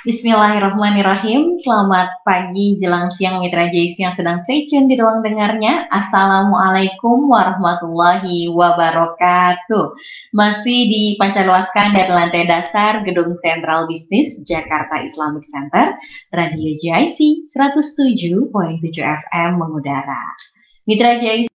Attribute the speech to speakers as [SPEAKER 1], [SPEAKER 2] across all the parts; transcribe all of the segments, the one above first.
[SPEAKER 1] Bismillahirrahmanirrahim. Selamat pagi jelang siang Mitra JC yang sedang stay tune di ruang dengarnya. Assalamualaikum warahmatullahi wabarakatuh. Masih dipancarluaskan dari lantai dasar Gedung Sentral Bisnis Jakarta Islamic Center, Radio JIC 107.7 FM mengudara. Mitra JIC,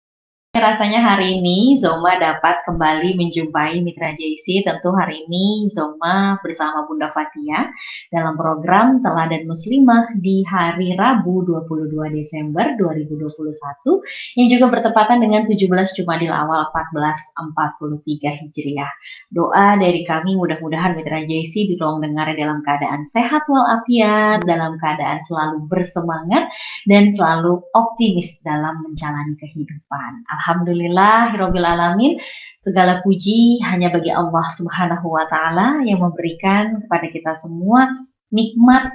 [SPEAKER 1] rasanya hari ini Zoma dapat kembali menjumpai Mitra JC. Tentu hari ini Zoma bersama Bunda Fatia dalam program Teladan Muslimah di hari Rabu 22 Desember 2021 yang juga bertepatan dengan 17 Jumadil Awal 1443 Hijriah. Doa dari kami mudah-mudahan Mitra JC di ruang dengar dalam keadaan sehat walafiat, dalam keadaan selalu bersemangat dan selalu optimis dalam menjalani kehidupan. Alhamdulillahirabbil alamin. Segala puji hanya bagi Allah Subhanahu wa taala yang memberikan kepada kita semua nikmat,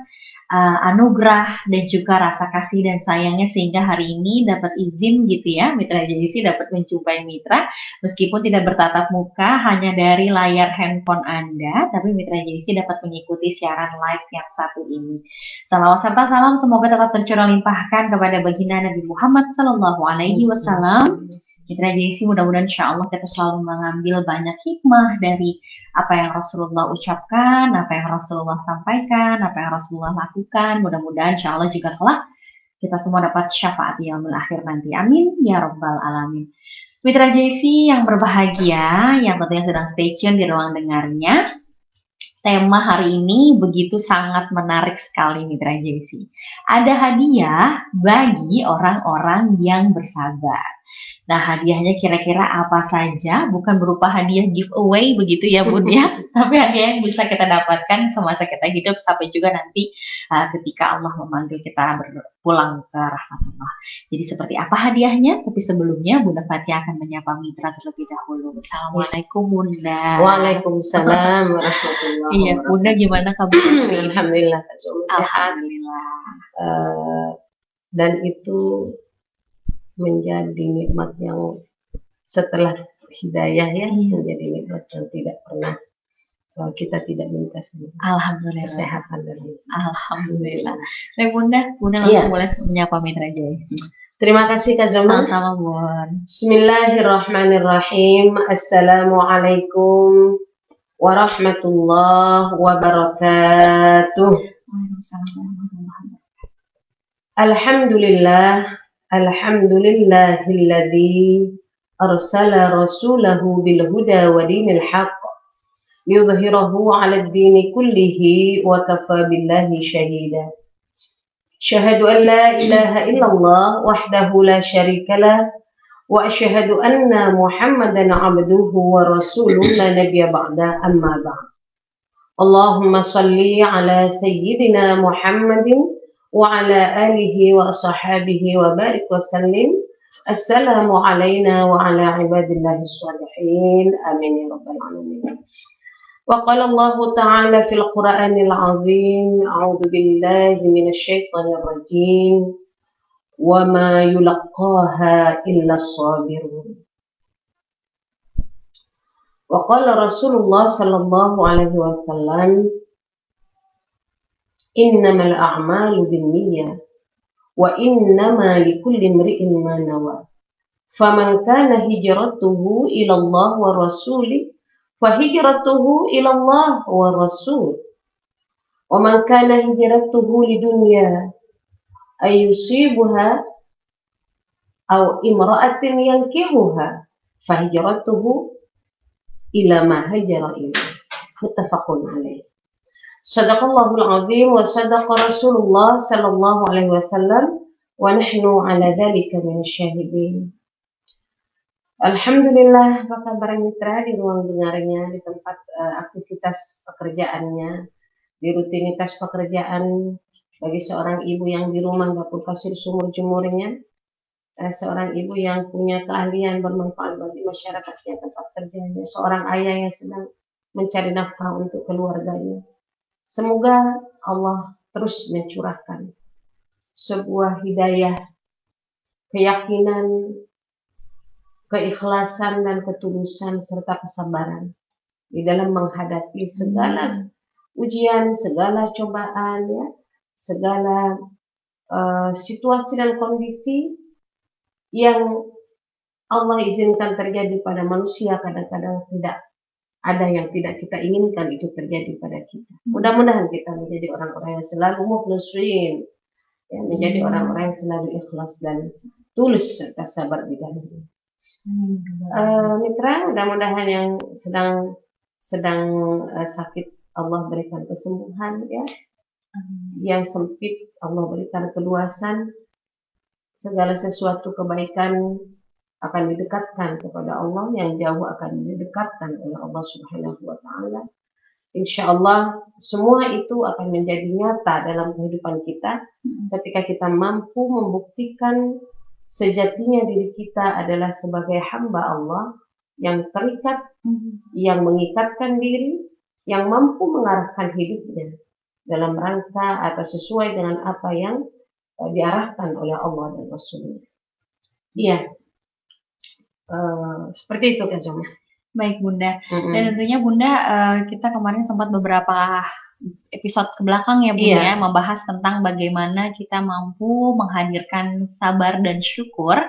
[SPEAKER 1] anugerah dan juga rasa kasih dan sayangnya sehingga hari ini dapat izin gitu ya Mitra JC dapat menjumpai Mitra meskipun tidak bertatap muka hanya dari layar handphone Anda, tapi Mitra JC dapat mengikuti siaran live yang satu ini. Salawat serta salam semoga tetap tercurah limpahkan kepada baginda Nabi Muhammad Sallallahu Alaihi Wasallam. Mitra JC mudah-mudahan insya Allah kita selalu mengambil banyak hikmah dari apa yang Rasulullah ucapkan, apa yang Rasulullah sampaikan, apa yang Rasulullah lakukan. Mudah-mudahan insya Allah juga kelak kita semua dapat syafaat di yaumil akhir nanti. Amin ya rabbal alamin. Mitra JC yang berbahagia, yang tentunya sedang stay tune di ruang dengarnya. Tema hari ini begitu sangat menarik sekali Mitra JC. Ada hadiah bagi orang-orang yang bersabar. Nah, hadiahnya kira-kira apa saja? Bukan berupa hadiah giveaway begitu ya Bun ya, tapi hadiah yang bisa kita dapatkan semasa kita hidup sampai juga nanti ketika Allah memanggil kita berpulang ke rahmatullah. Jadi seperti apa hadiahnya? Tapi sebelumnya Bunda Fatia akan menyapa Mitra terlebih dahulu. Assalamualaikum Bunda.
[SPEAKER 2] Waalaikumsalam warahmatullahi
[SPEAKER 1] Iya, Bunda gimana kabarnya?
[SPEAKER 2] Alhamdulillah, sehat.
[SPEAKER 1] Alhamdulillah.
[SPEAKER 2] Dan itu menjadi nikmat yang setelah hidayah ya, menjadi nikmat yang tidak pernah kita tidak minta sendiri.
[SPEAKER 1] Alhamdulillah.
[SPEAKER 2] Kesehatan dari
[SPEAKER 1] Alhamdulillah. Baik Bunda langsung mulai menyapa Mitra JIC.
[SPEAKER 2] Terima kasih Kak Zoma.
[SPEAKER 1] Sama-sama Bun.
[SPEAKER 2] Bismillahirrahmanirrahim. Assalamualaikum warahmatullahi wabarakatuh. Alhamdulillah. Alhamdulillahilladzi arsala rasulahu bil huda wa dinil haqq liyudhhirahu 'alad dini kullihi wa kafa billahi shahida. Syahadu an la ilaha illallah wahdahu la syarika lah wa asyhadu anna Muhammadan 'abduhu wa rasuluhu la nabiyya ba'da amma ba'd. Allahumma shalli 'ala sayyidina Muhammadin wa ala alihi wa ashabihi wa barik wa sallim. Assalamu alayna wa ala ibadillahi sholihin. Amin ya rabbal alamin. Wa qala Allah ta'ala fil Qur'anil azim, a'udzu billahi minasy syaithanir rajim. Wa ma yulaqaha illa as-sabirun. Wa qala Rasulullah sallallahu alaihi wasallam, innamal a'malu binniyah wa innama likulli imri'in ma nawa. Faman kana hijratuhu ila Allah wa rasuli fa hijratuhu ila Allah wa rasul. Wa man kana hijratuhu lidunya ayusibuha aw imra'atin yankihuha fa hijratuhu ila ma hajara ilaihi. Muttafaqun alaih. Sadaqallahul azim wa sadaqa Rasulullah sallallahu alaihi wasallam wa nahnu ala dzalika minasyahidin. Alhamdulillah, apa kabar Mitra di ruang dengarnya, di tempat aktivitas pekerjaannya, di rutinitas pekerjaan bagi seorang ibu yang di rumah dapur kasur sumur jemurnya, seorang ibu yang punya keahlian bermanfaat bagi masyarakatnya tempat kerjanya, seorang ayah yang sedang mencari nafkah untuk keluarganya. Semoga Allah terus mencurahkan sebuah hidayah, keyakinan, keikhlasan dan ketulusan serta kesabaran di dalam menghadapi segala ujian, segala cobaan, ya, segala situasi dan kondisi yang Allah izinkan terjadi pada manusia, kadang-kadang tidak ada yang tidak kita inginkan itu terjadi pada kita. Mudah-mudahan kita menjadi orang-orang yang selalu mukhlisin, ya, menjadi orang-orang yang selalu ikhlas dan tulus serta sabar di dalamnya. Mitra, mudah-mudahan yang sedang sakit Allah berikan kesembuhan, ya. Yang sempit Allah berikan keluasan, segala sesuatu kebaikan akan didekatkan kepada Allah, yang jauh akan didekatkan oleh Allah Subhanahu wa taala. Insya Allah semua itu akan menjadi nyata dalam kehidupan kita ketika kita mampu membuktikan sejatinya diri kita adalah sebagai hamba Allah yang terikat, yang mengikatkan diri, yang mampu mengarahkan hidupnya dalam rangka atau sesuai dengan apa yang diarahkan oleh Allah dan Rasulnya. Iya, seperti itu Kak Joma.
[SPEAKER 1] Baik Bunda, dan tentunya Bunda kita kemarin sempat beberapa episode ke belakang ya Bunda, ya, membahas tentang bagaimana kita mampu menghadirkan sabar dan syukur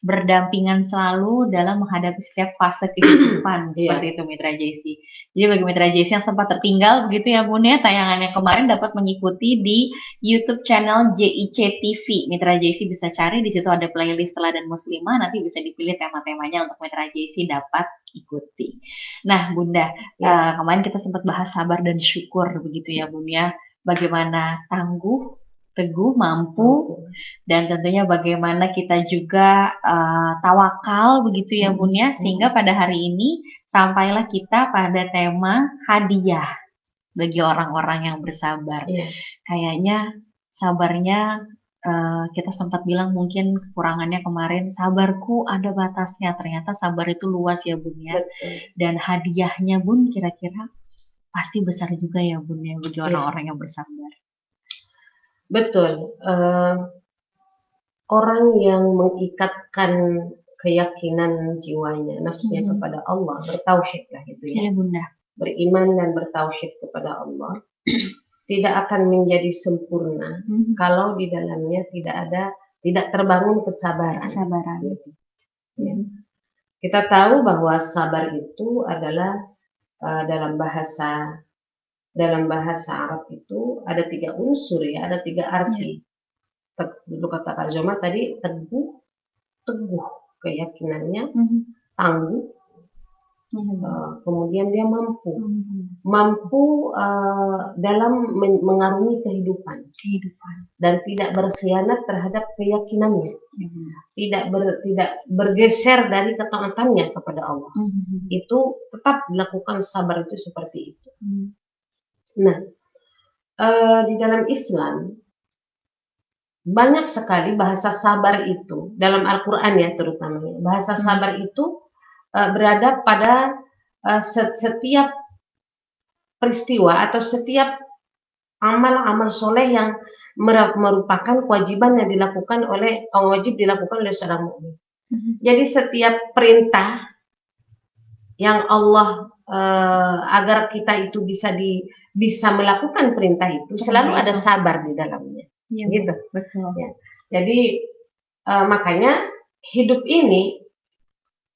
[SPEAKER 1] berdampingan selalu dalam menghadapi setiap fase kehidupan. Seperti itu Mitra JC. Jadi bagi Mitra JC yang sempat tertinggal begitu ya Bunda, tayangannya kemarin dapat mengikuti di YouTube channel JIC TV. Mitra JC bisa cari, di situ ada playlist Teladan Muslimah, nanti bisa dipilih tema-temanya untuk Mitra JC dapat ikuti. Nah Bunda, kemarin kita sempat bahas sabar dan syukur begitu ya Bunda, ya. Bagaimana tangguh, teguh, mampu, dan tentunya bagaimana kita juga tawakal begitu ya Bunda, sehingga pada hari ini sampailah kita pada tema hadiah bagi orang-orang yang bersabar. Kayaknya sabarnya kita sempat bilang mungkin kekurangannya kemarin, sabarku ada batasnya. Ternyata sabar itu luas ya Bun ya. Dan hadiahnya Bun kira-kira pasti besar juga ya Bun ya bagi orang-orang yang bersabar.
[SPEAKER 2] Betul. Orang yang mengikatkan keyakinan jiwanya, nafsunya kepada Allah, bertauhid lah itu ya.
[SPEAKER 1] Iya Bunda.
[SPEAKER 2] Beriman dan bertauhid kepada Allah. Tidak akan menjadi sempurna kalau di dalamnya tidak terbangun kesabaran. Ya. Kita tahu bahwa sabar itu adalah dalam bahasa Arab itu ada 3 unsur ya, ada 3 arti. Dulu kata Kak Joma tadi, teguh keyakinannya, tangguh. Kemudian dia mampu dalam mengarungi kehidupan dan tidak berkhianat terhadap keyakinannya, tidak bergeser dari ketaatannya kepada Allah. Itu tetap dilakukan sabar itu seperti itu. Nah, di dalam Islam banyak sekali bahasa sabar itu dalam Al-Quran ya, terutamanya bahasa sabar itu berada pada setiap peristiwa atau setiap amal-amal soleh yang merupakan kewajiban yang wajib dilakukan oleh seorang mukmin. Jadi setiap perintah yang Allah agar kita itu bisa melakukan perintah itu selalu ada sabar di dalamnya. Gitu.
[SPEAKER 1] Betul.
[SPEAKER 2] Ya. Jadi makanya hidup ini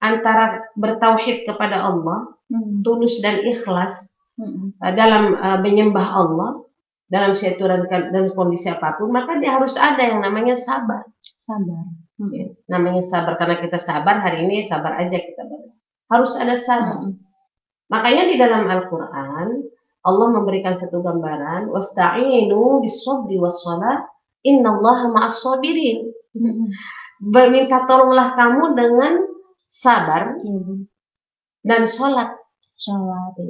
[SPEAKER 2] antara bertauhid kepada Allah, tulus dan ikhlas dalam menyembah Allah dalam dalam kondisi apapun, maka dia harus ada yang namanya sabar. Ya, namanya sabar karena kita sabar hari ini, sabar aja kita harus ada sabar. Makanya di dalam Al-Quran Allah memberikan satu gambaran, wasta'inu bis-sabri was-shalah innallaha ma'as-sabirin. Berminta tolonglah kamu dengan sabar dan sholat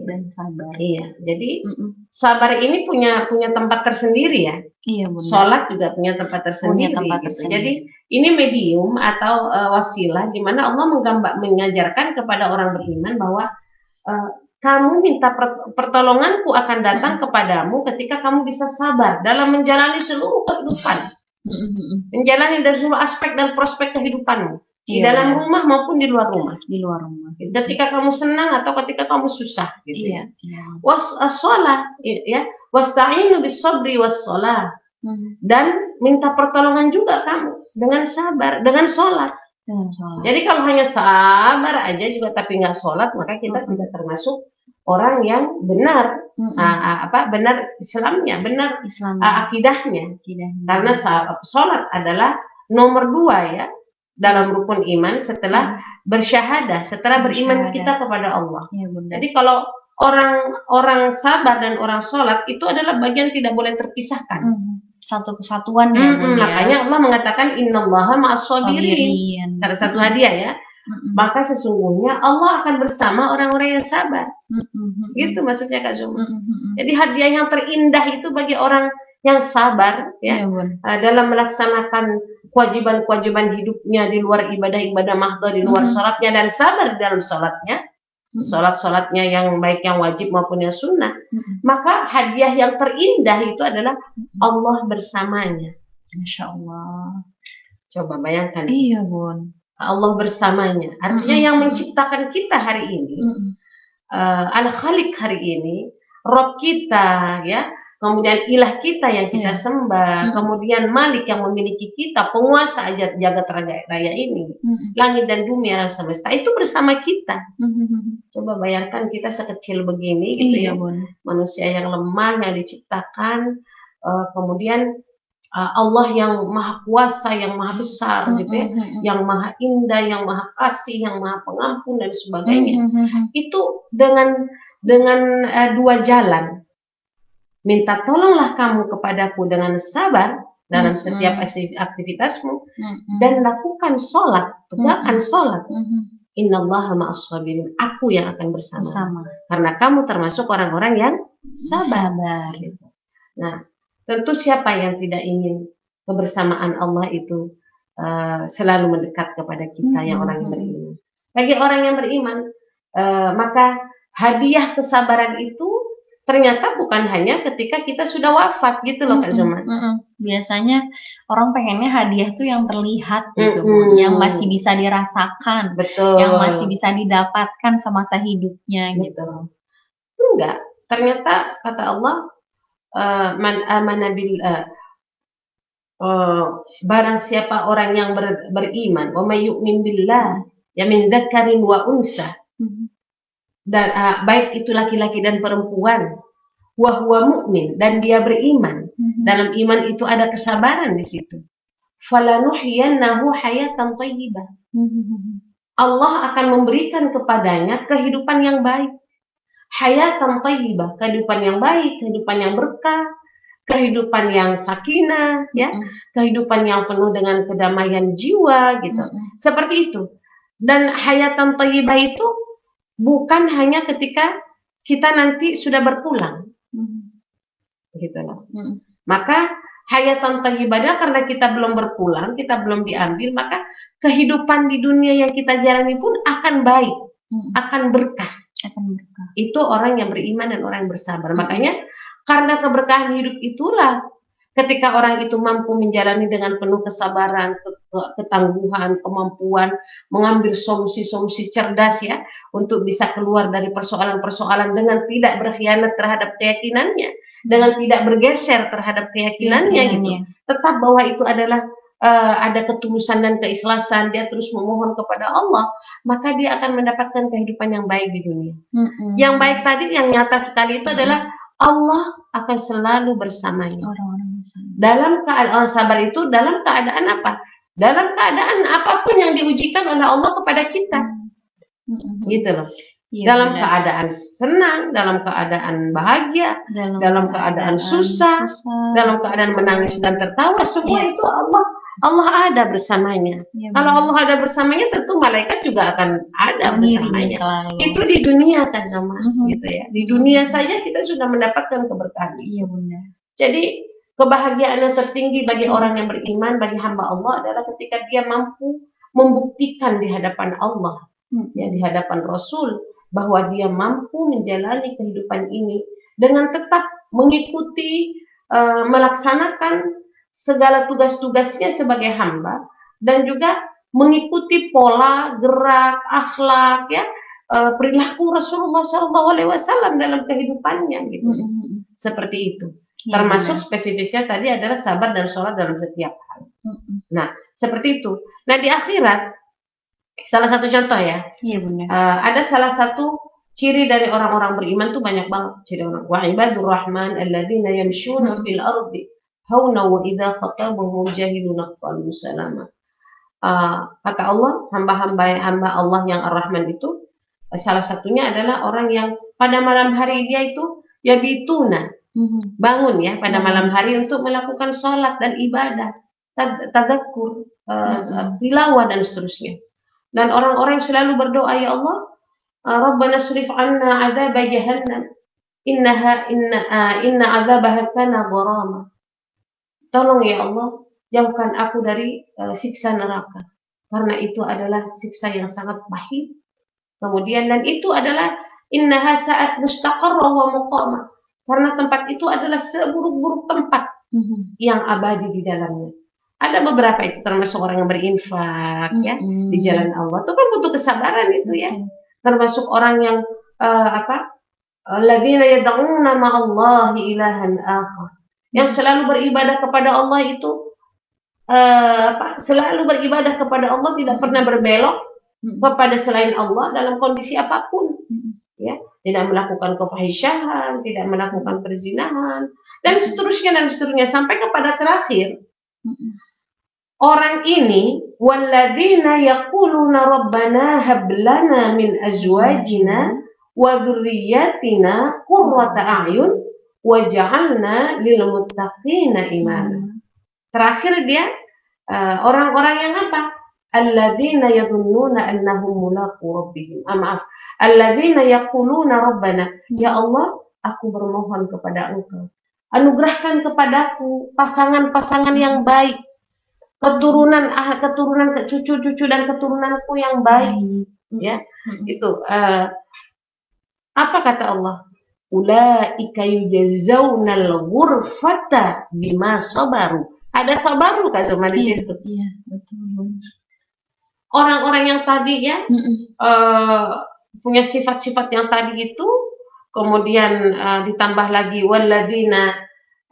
[SPEAKER 2] dan sabar. Iya, jadi sabar ini punya tempat tersendiri ya.
[SPEAKER 1] Iya, benar.
[SPEAKER 2] Sholat juga punya tempat tersendiri. Jadi ini medium atau wasilah di mana Allah mengajarkan kepada orang beriman bahwa kamu minta pertolonganku akan datang kepadamu ketika kamu bisa sabar dalam menjalani seluruh kehidupan, menjalani dari seluruh aspek dan prospek kehidupanmu. Di dalam rumah maupun di luar rumah.
[SPEAKER 1] Di luar rumah.
[SPEAKER 2] Ketika kamu senang atau ketika kamu susah, gitu.
[SPEAKER 1] Iya.
[SPEAKER 2] Sholat, ya. Wasta'inu bis-sabri was-sholat. Dan minta pertolongan juga kamu dengan sabar, dengan sholat. Jadi kalau hanya sabar aja juga tapi nggak sholat, maka kita tidak termasuk orang yang benar, benar Islamnya, benar akidahnya. Karena sholat adalah nomor 2 ya dalam rukun iman setelah bersyahadah, setelah beriman kita kepada Allah. Jadi kalau orang sabar dan orang sholat itu adalah bagian tidak boleh terpisahkan.
[SPEAKER 1] Satu kesatuan ya,
[SPEAKER 2] makanya Allah mengatakan innallaha ma'as-shabirin. Salah satu hadiah ya. Maka sesungguhnya Allah akan bersama orang-orang yang sabar. Gitu maksudnya Kak Zuma. Jadi hadiah yang terindah itu bagi orang yang sabar ya, dalam melaksanakan kewajiban-kewajiban hidupnya di luar ibadah-ibadah mahdhah, di luar sholatnya, dan sabar di dalam sholatnya. Sholat-sholatnya yang baik yang wajib maupun yang sunnah, maka hadiah yang terindah itu adalah Allah bersamanya.
[SPEAKER 1] Masya Allah.
[SPEAKER 2] Coba bayangkan.
[SPEAKER 1] Iya Bun.
[SPEAKER 2] Allah bersamanya. Artinya yang menciptakan kita hari ini, Al-Khaliq hari ini, Rob kita ya, kemudian ilah kita yang kita sembah, kemudian Malik yang memiliki kita, penguasa jagat raya ini, langit dan bumi alam semesta, itu bersama kita. Coba bayangkan kita sekecil begini gitu ya, manusia yang lemah yang diciptakan, kemudian Allah yang maha kuasa, yang maha besar gitu ya, yang maha indah, yang maha kasih, yang maha pengampun dan sebagainya. Itu dengan 2 jalan. Minta tolonglah kamu kepadaku dengan sabar dalam setiap aktivitasmu, dan lakukan sholat, tegakkan sholat. Innallaha ma'as-shabirin. Aku yang akan bersama. Karena kamu termasuk orang-orang yang sabar. Nah, tentu siapa yang tidak ingin kebersamaan Allah itu selalu mendekat kepada kita yang orang yang beriman. Bagi orang yang beriman, maka hadiah kesabaran itu ternyata bukan hanya ketika kita sudah wafat gitu loh Kak Zuma.
[SPEAKER 1] Biasanya orang pengennya hadiah tuh yang terlihat gitu, yang masih bisa dirasakan, yang masih bisa didapatkan semasa hidupnya gitu.
[SPEAKER 2] Enggak, ternyata kata Allah, man amana bil barang siapa orang yang beriman, wa may yu'min billah, ya min dzakarin wa unsa. Dan baik itu laki-laki dan perempuan, wa huwa mu'min, dan dia beriman. Dalam iman itu ada kesabaran di situ. Falanuhyiyannahu hayatan thayyibah. Allah akan memberikan kepadanya kehidupan yang baik. Hayatan thayyibah, kehidupan yang baik, kehidupan yang berkah, kehidupan yang sakinah, ya, kehidupan yang penuh dengan kedamaian jiwa gitu. Seperti itu. Dan hayatan thayyibah itu bukan hanya ketika kita nanti sudah berpulang, gitu loh. Maka hayatan thayyibah karena kita belum berpulang, kita belum diambil, maka kehidupan di dunia yang kita jalani pun akan baik, akan berkah. Itu orang yang beriman dan orang yang bersabar. Makanya karena keberkahan hidup itulah ketika orang itu mampu menjalani dengan penuh kesabaran, ketangguhan, kemampuan mengambil solusi-solusi cerdas ya, untuk bisa keluar dari persoalan-persoalan dengan tidak berkhianat terhadap keyakinannya, dengan tidak bergeser terhadap keyakinannya gitu. Tetap bahwa itu adalah ada ketulusan dan keikhlasan, dia terus memohon kepada Allah, maka dia akan mendapatkan kehidupan yang baik di dunia. Yang baik tadi, yang nyata sekali itu adalah Allah akan selalu bersamanya. Dalam keadaan sabar itu, dalam keadaan apa? Dalam keadaan apapun yang diujikan oleh Allah kepada kita. Gitu loh. Dalam keadaan senang, dalam keadaan bahagia, dalam keadaan susah, dalam keadaan menangis dan tertawa, semua itu Allah ada bersamanya. Kalau Allah ada bersamanya, tentu malaikat juga akan ada bersamanya. Itu di dunia kan sama, gitu ya. Di dunia saja kita sudah mendapatkan keberkahan.
[SPEAKER 1] Iya benar.
[SPEAKER 2] Jadi kebahagiaan yang tertinggi bagi orang yang beriman, bagi hamba Allah adalah ketika dia mampu membuktikan di hadapan Allah, ya, di hadapan Rasul, bahwa dia mampu menjalani kehidupan ini dengan tetap mengikuti, melaksanakan segala tugas-tugasnya sebagai hamba, dan juga mengikuti pola, gerak, akhlak, ya, perilaku Rasulullah SAW dalam kehidupannya, gitu. Seperti itu.
[SPEAKER 1] Ya,
[SPEAKER 2] Termasuk
[SPEAKER 1] benar.
[SPEAKER 2] spesifisnya tadi adalah sabar dan sholat dalam setiap hal. Nah, seperti itu. Nah, di akhirat, salah satu contoh ya,
[SPEAKER 1] Iya benar.
[SPEAKER 2] ada salah satu ciri dari orang-orang beriman tuh banyak banget ciri orang. Wa ibadur rahman alladzina yamshuna fil ardi hauna wa idza khatabahum jahiluna qalu salama. Kata Allah, hamba Allah yang Ar-Rahman itu salah satunya adalah orang yang pada malam hari dia itu yabituna, bangun ya pada malam hari untuk melakukan sholat dan ibadah, tadzakur, tilawah dan seterusnya. Dan orang-orang yang selalu berdoa, ya Allah, Rabbana srif anna adzab jahannam inna adzabaha kana gharama. Tolong ya Allah, jauhkan aku dari siksa neraka, karena itu adalah siksa yang sangat pahit. Kemudian, dan itu adalah innaha sa'at mustaqarra wa muqama, karena tempat itu adalah seburuk-buruk tempat yang abadi di dalamnya. Ada beberapa itu termasuk orang yang berinfak ya di jalan Allah. Itu kan butuh kesabaran itu ya. Termasuk orang yang alladzina yad'una ma'allahi ilahan akhar, yang selalu beribadah kepada Allah itu selalu beribadah kepada Allah, tidak pernah berbelok kepada selain Allah dalam kondisi apapun, ya, tidak melakukan kefahisyahan, tidak melakukan perzinahan dan seterusnya sampai kepada terakhir. Orang ini walladzina yaquluna rabbana hab lana min azwajina wa dzurriyyatina qurrata a'yun waj'alna lil muttaqina imama. Terakhir dia orang-orang yang apa? Alladzina yadhunnuna annahum mulaqu rabbihim. Alladzina yaquluna rabbana, ya Allah, aku bermohon kepada Engkau, anugerahkan kepadaku pasangan-pasangan yang baik, keturunan cucu-cucu dan keturunanku yang baik, ya. Itu apa kata Allah? Ulaika yujazzaunal ghurfata bima sabaru. Ada sabaru Kak Zuma di situ.
[SPEAKER 1] Iya, betul.
[SPEAKER 2] Orang-orang yang tadi ya punya sifat-sifat yang tadi itu, kemudian ditambah lagi walladzina,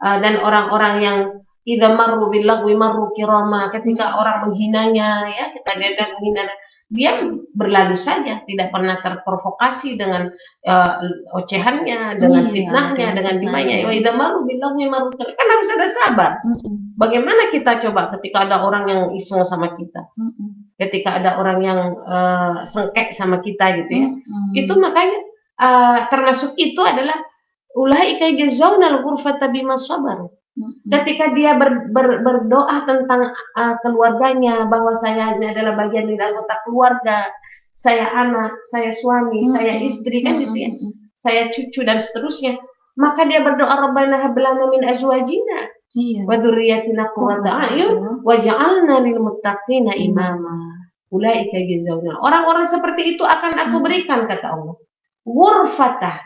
[SPEAKER 2] dan orang-orang yang idza marru bil lagwi marru kirama, ketika orang menghinanya ya, kita dia menghina, dia berlalu saja, tidak pernah terprovokasi dengan ocehannya, dengan fitnahnya, dengan dimanya. Wa idza marru bil lagwi marru kirama, kan harus ada sabar. Bagaimana kita coba ketika ada orang yang iseng sama kita, ketika ada orang yang sengkek sama kita gitu ya. Itu makanya termasuk itu adalah ulaika yajzaunal ghurfata bima sabaru. Ketika dia berdoa tentang keluarganya, bahwa saya ini adalah bagian dari anggota keluarga, saya anak, saya suami, saya istri, kan gitu ya, saya cucu dan seterusnya, maka dia berdoa Rabbana hab lana min azwajina wa dzurriyyatina qurrata a'yun waj'alna lil muttaqina imama. Ulaika jazauna. Orang-orang seperti itu akan aku berikan, kata Allah, ghurfatah,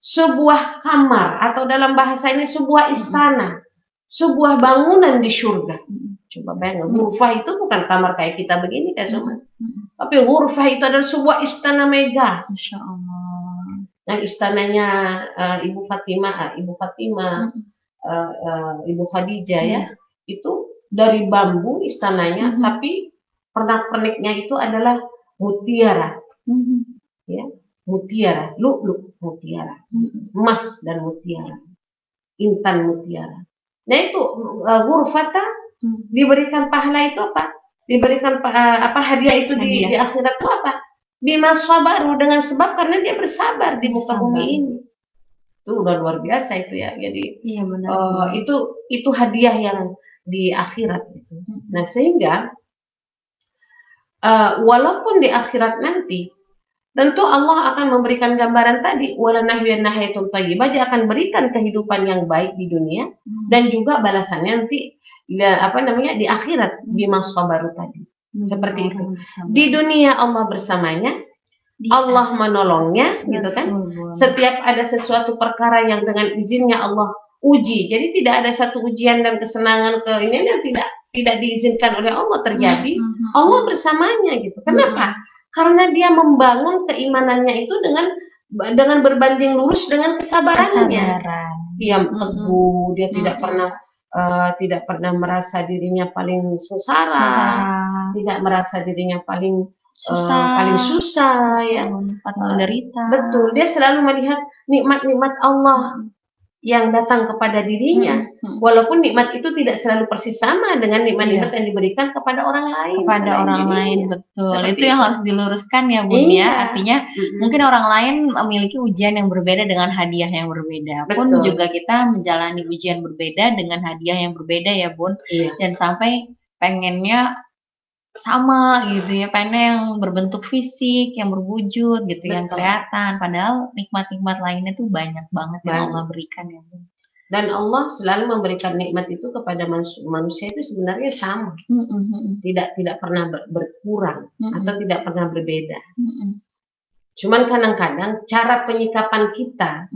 [SPEAKER 2] sebuah kamar, atau dalam bahasa ini sebuah istana, sebuah bangunan di surga. Coba bayangkan, ghurfah itu bukan kamar kayak kita begini Kak Zuma, tapi ghurfah itu adalah sebuah istana mega. Masya Allah. Yang istananya Ibu Fatimah, Ibu Khadijah ya, itu dari bambu istananya, tapi pernak-perniknya itu adalah mutiara, ya, mutiara, lu'lu' mutiara, emas dan mutiara, intan mutiara. Nah itu ghurfata, diberikan pahala itu apa? Diberikan hadiah itu di akhirat itu apa? Bima sabaru, dengan sebab karena dia bersabar di muka bumi ini. Itu udah luar biasa itu ya. Jadi iya, benar. Itu hadiah yang di akhirat itu. Nah sehingga walaupun di akhirat nanti tentu Allah akan memberikan gambaran tadi, wala nahwiyannahum hayatun thayyibah, dia akan berikan kehidupan yang baik di dunia dan juga balasannya nanti di akhirat bima sabaru tadi. Seperti itu. Di dunia Allah bersamanya, Allah menolongnya, gitu kan. Setiap ada sesuatu perkara yang dengan izinnya Allah uji. Jadi tidak ada satu ujian dan kesenangan ke ini yang tidak diizinkan oleh Allah terjadi. Allah bersamanya gitu. Kenapa? Karena dia membangun keimanannya itu dengan berbanding lurus dengan kesabarannya. Dia teguh, dia tidak pernah merasa dirinya paling sengsara, tidak merasa dirinya paling susah ya,
[SPEAKER 1] menderita.
[SPEAKER 2] Betul, dia selalu melihat nikmat-nikmat Allah yang datang kepada dirinya, walaupun nikmat itu tidak selalu persis sama dengan nikmat-nikmat yang diberikan kepada orang lain.
[SPEAKER 1] Betul. Itu yang harus diluruskan ya Bun ya. Artinya mungkin orang lain memiliki ujian yang berbeda dengan hadiah yang berbeda. Pun juga kita menjalani ujian berbeda dengan hadiah yang berbeda ya Bun. Dan sampai pengennya sama gitu ya, pengen yang berbentuk fisik, yang berwujud gitu, yang kelihatan. Padahal nikmat-nikmat lainnya tuh banyak banget yang Allah berikan ya Bun.
[SPEAKER 2] Dan Allah selalu memberikan nikmat itu kepada manusia itu sebenarnya sama, tidak pernah berkurang atau tidak pernah berbeda. Cuman kadang-kadang cara penyikapan kita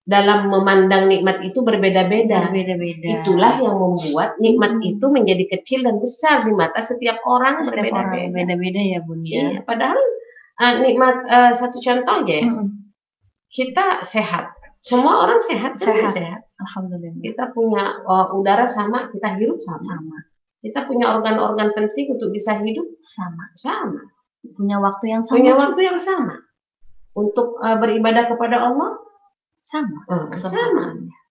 [SPEAKER 2] dalam memandang nikmat itu berbeda-beda. Itulah yang membuat nikmat itu menjadi kecil dan besar di mata setiap orang berbeda-beda
[SPEAKER 1] ya Bun ya.
[SPEAKER 2] Padahal nikmat satu contoh aja ya. Kita sehat. Semua orang sehat.
[SPEAKER 1] Alhamdulillah.
[SPEAKER 2] Kita punya udara sama, kita hidup sama. Kita punya organ-organ penting untuk bisa hidup sama.
[SPEAKER 1] Punya waktu yang
[SPEAKER 2] sama. Untuk beribadah kepada Allah
[SPEAKER 1] sama.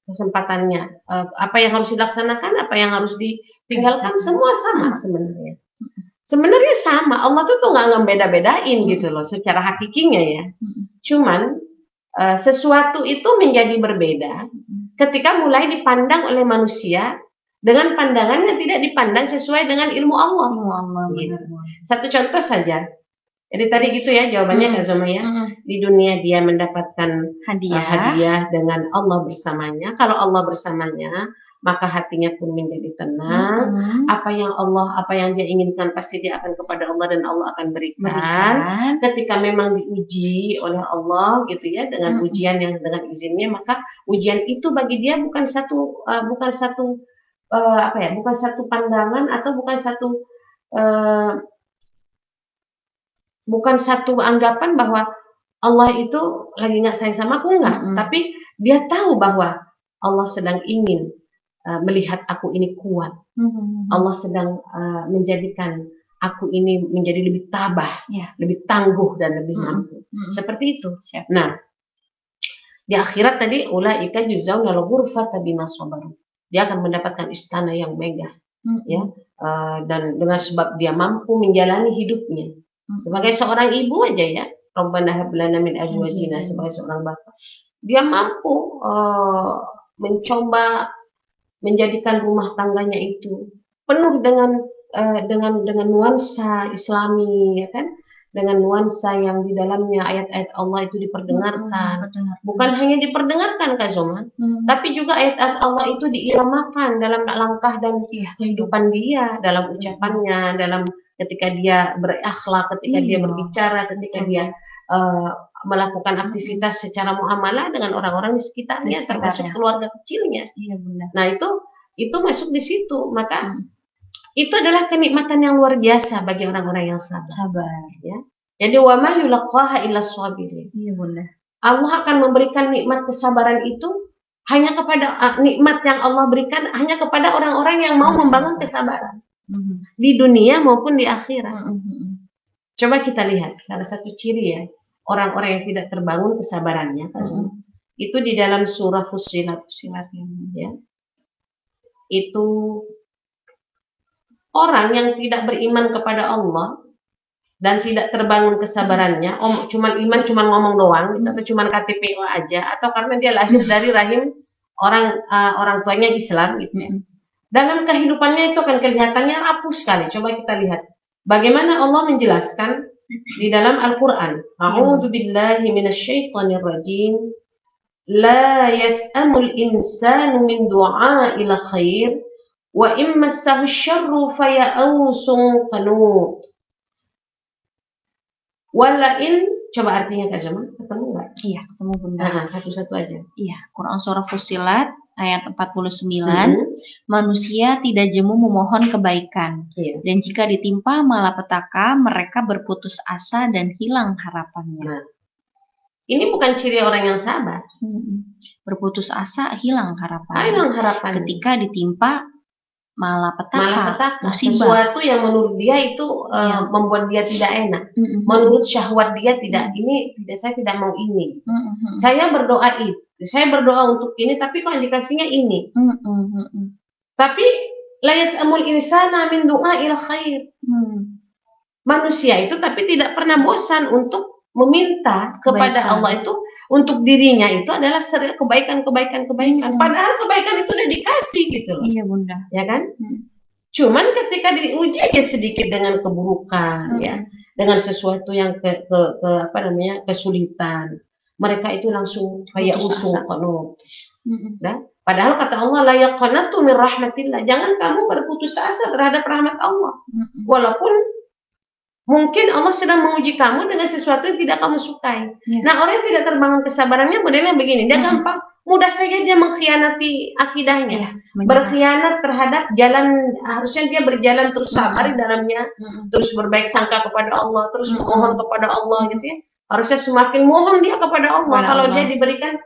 [SPEAKER 2] Kesempatannya, apa yang harus dilaksanakan, apa yang harus ditinggalkan, semua sama sebenarnya. Sebenarnya sama. Allah tuh nggak ngebeda-bedain gitu loh secara hakikinya ya. Cuman sesuatu itu menjadi berbeda ketika mulai dipandang oleh manusia dengan pandangan yang tidak dipandang sesuai dengan ilmu Allah. Gitu. Satu contoh saja. Jadi tadi gitu ya jawabannya Kak Zoma ya. Di dunia dia mendapatkan hadiah dengan Allah bersamanya. Kalau Allah bersamanya, maka hatinya pun menjadi tenang. Apa yang dia inginkan pasti dia akan kepada Allah dan Allah akan berikan. Ketika memang diuji oleh Allah gitu ya dengan ujian yang dengan izinnya, maka ujian itu bagi dia bukan satu pandangan atau bukan satu anggapan bahwa Allah itu lagi nggak sayang sama aku, enggak. Tapi dia tahu bahwa Allah sedang ingin melihat aku ini kuat. Allah sedang menjadikan aku ini menjadi lebih tabah, lebih tangguh dan lebih mampu. Seperti itu. Nah, di akhirat tadi ulaika yuzauna al-ghurfata bima sabaru. Dia akan mendapatkan istana yang megah, ya. Dan dengan sebab dia mampu menjalani hidupnya. Sebagai seorang ibu aja ya, Rabbana hab lana min azwajina, sebagai seorang bapak, dia mampu mencoba menjadikan rumah tangganya itu penuh dengan nuansa Islami, ya kan? Dengan nuansa yang di dalamnya ayat-ayat Allah itu diperdengarkan. Bukan hanya diperdengarkan Kak Zoma, tapi juga ayat-ayat Allah itu diiramakan dalam langkah dan kehidupan dia, dalam ucapannya, dalam ketika dia berakhlak, ketika dia berbicara, ketika dia melakukan aktivitas secara muamalah dengan orang-orang di sekitarnya, termasuk keluarga kecilnya. Nah itu masuk di situ. Maka itu adalah kenikmatan yang luar biasa bagi orang-orang yang sabar. Ya. Jadi wa ma yulaqaha illa shabirin. Allah akan memberikan nikmat kesabaran itu hanya kepada nikmat yang Allah berikan hanya kepada orang-orang yang mau membangun kesabaran. Di dunia maupun di akhirat. Coba kita lihat salah satu ciri ya orang-orang yang tidak terbangun kesabarannya itu di dalam surah Fussilat ya. Itu orang yang tidak beriman kepada Allah dan tidak terbangun kesabarannya, cuman ngomong doang gitu, atau cuman KTP aja, atau karena dia lahir dari rahim orang tuanya Islam gitu ya. Dalam kehidupannya itu akan kelihatannya rapuh sekali. Coba kita lihat bagaimana Allah menjelaskan di dalam Al-Quran. A'udzu billahi minasyaitonir rajim. La yas'amul insanu min du'a'il khair wa imma massahu syarru faya'usun qanut. Wa la in coba artinya Kak Zoma, ketemu nggak?
[SPEAKER 1] Iya, ketemu Bunda.
[SPEAKER 2] Nah, satu-satu aja.
[SPEAKER 1] Iya, Quran Surah Fussilat ayat 49, manusia tidak jemu memohon kebaikan, dan jika ditimpa malapetaka, mereka berputus asa dan hilang harapannya.
[SPEAKER 2] Nah, ini bukan ciri orang yang sabar.
[SPEAKER 1] Berputus asa, hilang harapannya.
[SPEAKER 2] Hilang harapannya.
[SPEAKER 1] Ketika ditimpa malapetaka, musibah.
[SPEAKER 2] Sesuatu yang menurut dia itu membuat dia tidak enak. Menurut syahwat dia tidak, saya tidak mau ini. Saya berdoa itu, saya berdoa untuk ini, tapi kok dikasihnya ini. Tapi la yas'amul insana min du'ail khair. Manusia itu tapi tidak pernah bosan untuk meminta kepada Allah itu untuk dirinya itu adalah kebaikan. Padahal kebaikan itu udah dikasih gitu loh.
[SPEAKER 1] Iya Bunda.
[SPEAKER 2] Ya kan? Cuman ketika diuji aja sedikit dengan keburukan, ya, dengan sesuatu yang kesulitan, mereka itu langsung kayak usul qanut. Padahal kata Allah, la yaqnatu min rahmatillah. Jangan kamu berputus asa terhadap rahmat Allah. Walaupun mungkin Allah sedang menguji kamu dengan sesuatu yang tidak kamu sukai. Nah, orang yang tidak terbangun kesabarannya modelnya begini, dia gampang, mudah saja dia mengkhianati akidahnya, berkhianat terhadap jalan, harusnya dia berjalan terus sabar di dalamnya, terus berbaik sangka kepada Allah, terus mohon kepada Allah gitu ya. Harusnya semakin mohon dia kepada Allah kalau dia diberikan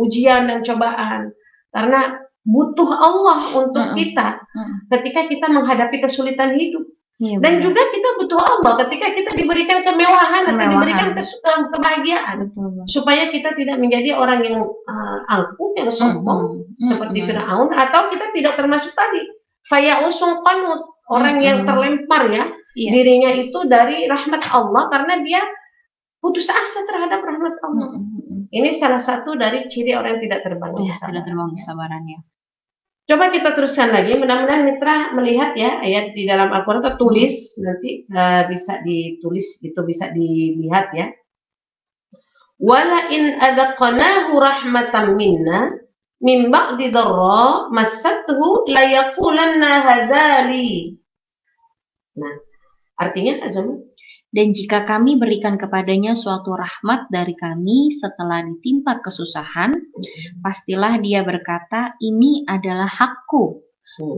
[SPEAKER 2] ujian dan cobaan, karena butuh Allah untuk kita ketika kita menghadapi kesulitan hidup. Dan juga kita butuh Allah ketika kita diberikan kemewahan atau diberikan kebahagiaan. Supaya kita tidak menjadi orang yang angkuh, yang sombong seperti Firaun, atau kita tidak termasuk tadi fayausun qanut, orang yang terlempar dirinya itu dari rahmat Allah karena dia putus asa terhadap rahmat Allah. Ini salah satu dari ciri orang yang tidak terbangun
[SPEAKER 1] kesabarannya.
[SPEAKER 2] Coba kita teruskan lagi, mudah-mudahan mitra melihat ya ayat di dalam Al-Quran, atau tulis nanti bisa ditulis, itu bisa dilihat ya. Wala in adzaqnahu rahmatan minna min ba'di dharra massathu la yaqulanna hadzali. Nah, artinya Azam,
[SPEAKER 1] dan jika kami berikan kepadanya suatu rahmat dari kami setelah ditimpa kesusahan, pastilah dia berkata, ini adalah hakku.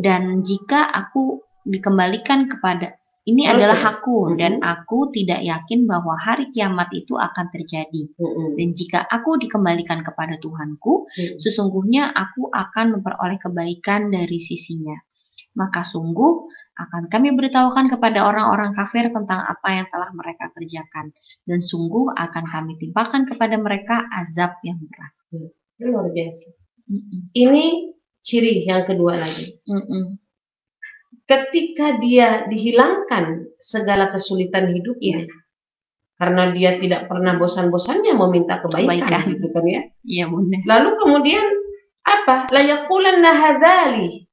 [SPEAKER 1] Dan jika aku dikembalikan kepada, ini adalah hakku, dan aku tidak yakin bahwa hari kiamat itu akan terjadi. Dan jika aku dikembalikan kepada Tuhanku, sesungguhnya aku akan memperoleh kebaikan dari sisinya. Maka sungguh akan kami beritahukan kepada orang-orang kafir tentang apa yang telah mereka kerjakan, dan sungguh akan kami timpakan kepada mereka azab yang berat.
[SPEAKER 2] Luar biasa. Ini ciri yang kedua lagi. Ketika dia dihilangkan segala kesulitan hidupnya, karena dia tidak pernah bosan-bosannya meminta kebaikan. Gitu kan ya?
[SPEAKER 1] Iya Bunda.
[SPEAKER 2] Lalu kemudian apa? La yaqulanna hadzali.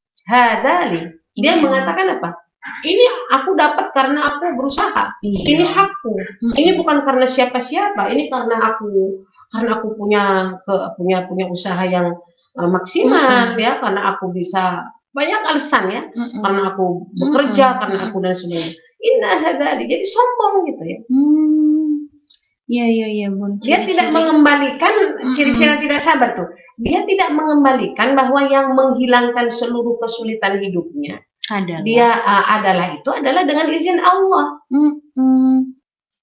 [SPEAKER 2] Dia mengatakan apa? Ini aku dapat karena aku berusaha. Ini hakku. Ini bukan karena siapa-siapa. Ini karena aku punya usaha yang maksimal ya. Karena aku bisa, banyak alasan ya. Karena aku bekerja, karena aku dan sebagainya. Inna hadzali. Jadi sombong gitu ya.
[SPEAKER 1] Iya Bun.
[SPEAKER 2] Dia tidak mengembalikan ciri-ciri tidak sabar tuh. Dia tidak mengembalikan bahwa yang menghilangkan seluruh kesulitan hidupnya adalah dengan izin Allah.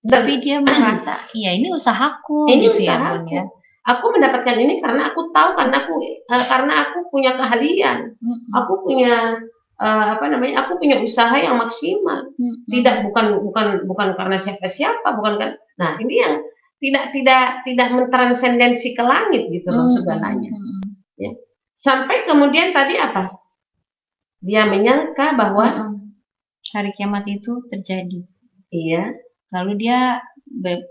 [SPEAKER 1] Tapi dia merasa, iya ini usahaku.
[SPEAKER 2] Ini gitu usahaku. Ya, aku mendapatkan ini karena aku tahu, karena aku punya keahlian. Aku punya aku punya usaha yang maksimal. Bukan karena siapa-siapa, bukan kan. Nah, ini yang tidak mentransendensi ke langit gitu loh segalanya. Ya. Sampai kemudian tadi apa? Dia menyangka bahwa
[SPEAKER 1] hari kiamat itu terjadi.
[SPEAKER 2] Iya.
[SPEAKER 1] Lalu dia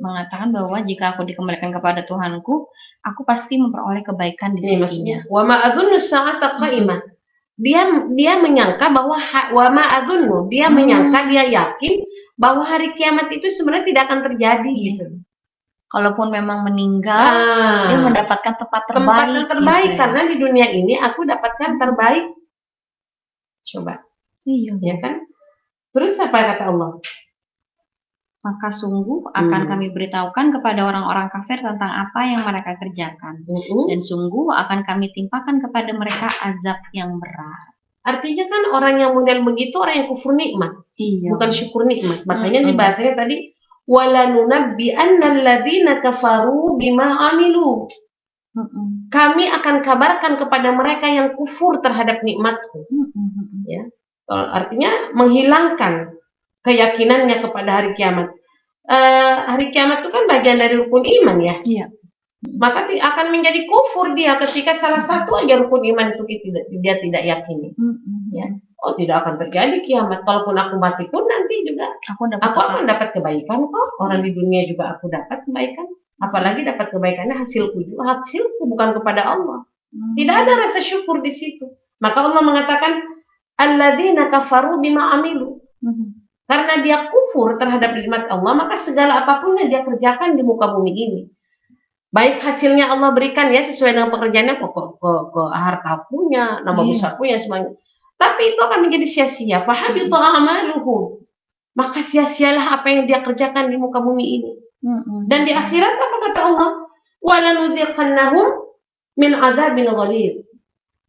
[SPEAKER 1] mengatakan bahwa jika aku dikembalikan kepada Tuhanku, aku pasti memperoleh kebaikan di sisinya.
[SPEAKER 2] Wa ma adzunnu sa'ata qa'imah. Dia menyangka bahwa dia yakin bahwa hari kiamat itu sebenarnya tidak akan terjadi gitu.
[SPEAKER 1] Kalaupun memang meninggal, dia mendapatkan tempat terbaik
[SPEAKER 2] gitu. Karena di dunia ini aku dapatkan terbaik. Coba.
[SPEAKER 1] Iya.
[SPEAKER 2] Ya kan? Terus apa kata Allah?
[SPEAKER 1] maka sungguh akan kami beritahukan kepada orang-orang kafir tentang apa yang mereka kerjakan. Dan sungguh akan kami timpakan kepada mereka azab yang berat.
[SPEAKER 2] Artinya kan orang yang model begitu orang yang kufur nikmat, bukan syukur nikmat. Makanya di bahasanya tadi walanunabbi'anna alladzina kafaru bima amilu. Kami akan kabarkan kepada mereka yang kufur terhadap nikmatku. Ya. Artinya menghilangkan keyakinannya kepada hari kiamat. Hari kiamat itu kan bagian dari rukun iman ya. Iya. Maka akan menjadi kufur dia ketika salah satu aja rukun iman itu dia tidak yakini. Ya. Oh, tidak akan terjadi kiamat. Kalaupun aku mati pun nanti juga aku akan dapat kebaikan kok. Orang di dunia juga aku dapat kebaikan. Apalagi dapat kebaikannya hasilku bukan kepada Allah. Tidak ada rasa syukur di situ. Maka Allah mengatakan alladzina kafaru bima amilu. Karena dia kufur terhadap nikmat Allah, maka segala apapun yang dia kerjakan di muka bumi ini, baik hasilnya Allah berikan ya sesuai dengan pekerjaannya, ke harta punya, nama besar punya semuanya. Tapi itu akan menjadi sia-sia. Fahabitu a'maluhum. Maka sia-sialah apa yang dia kerjakan di muka bumi ini. Dan di akhirat apa kata Allah? Walanudhiqannahum min adzabin ghalidh.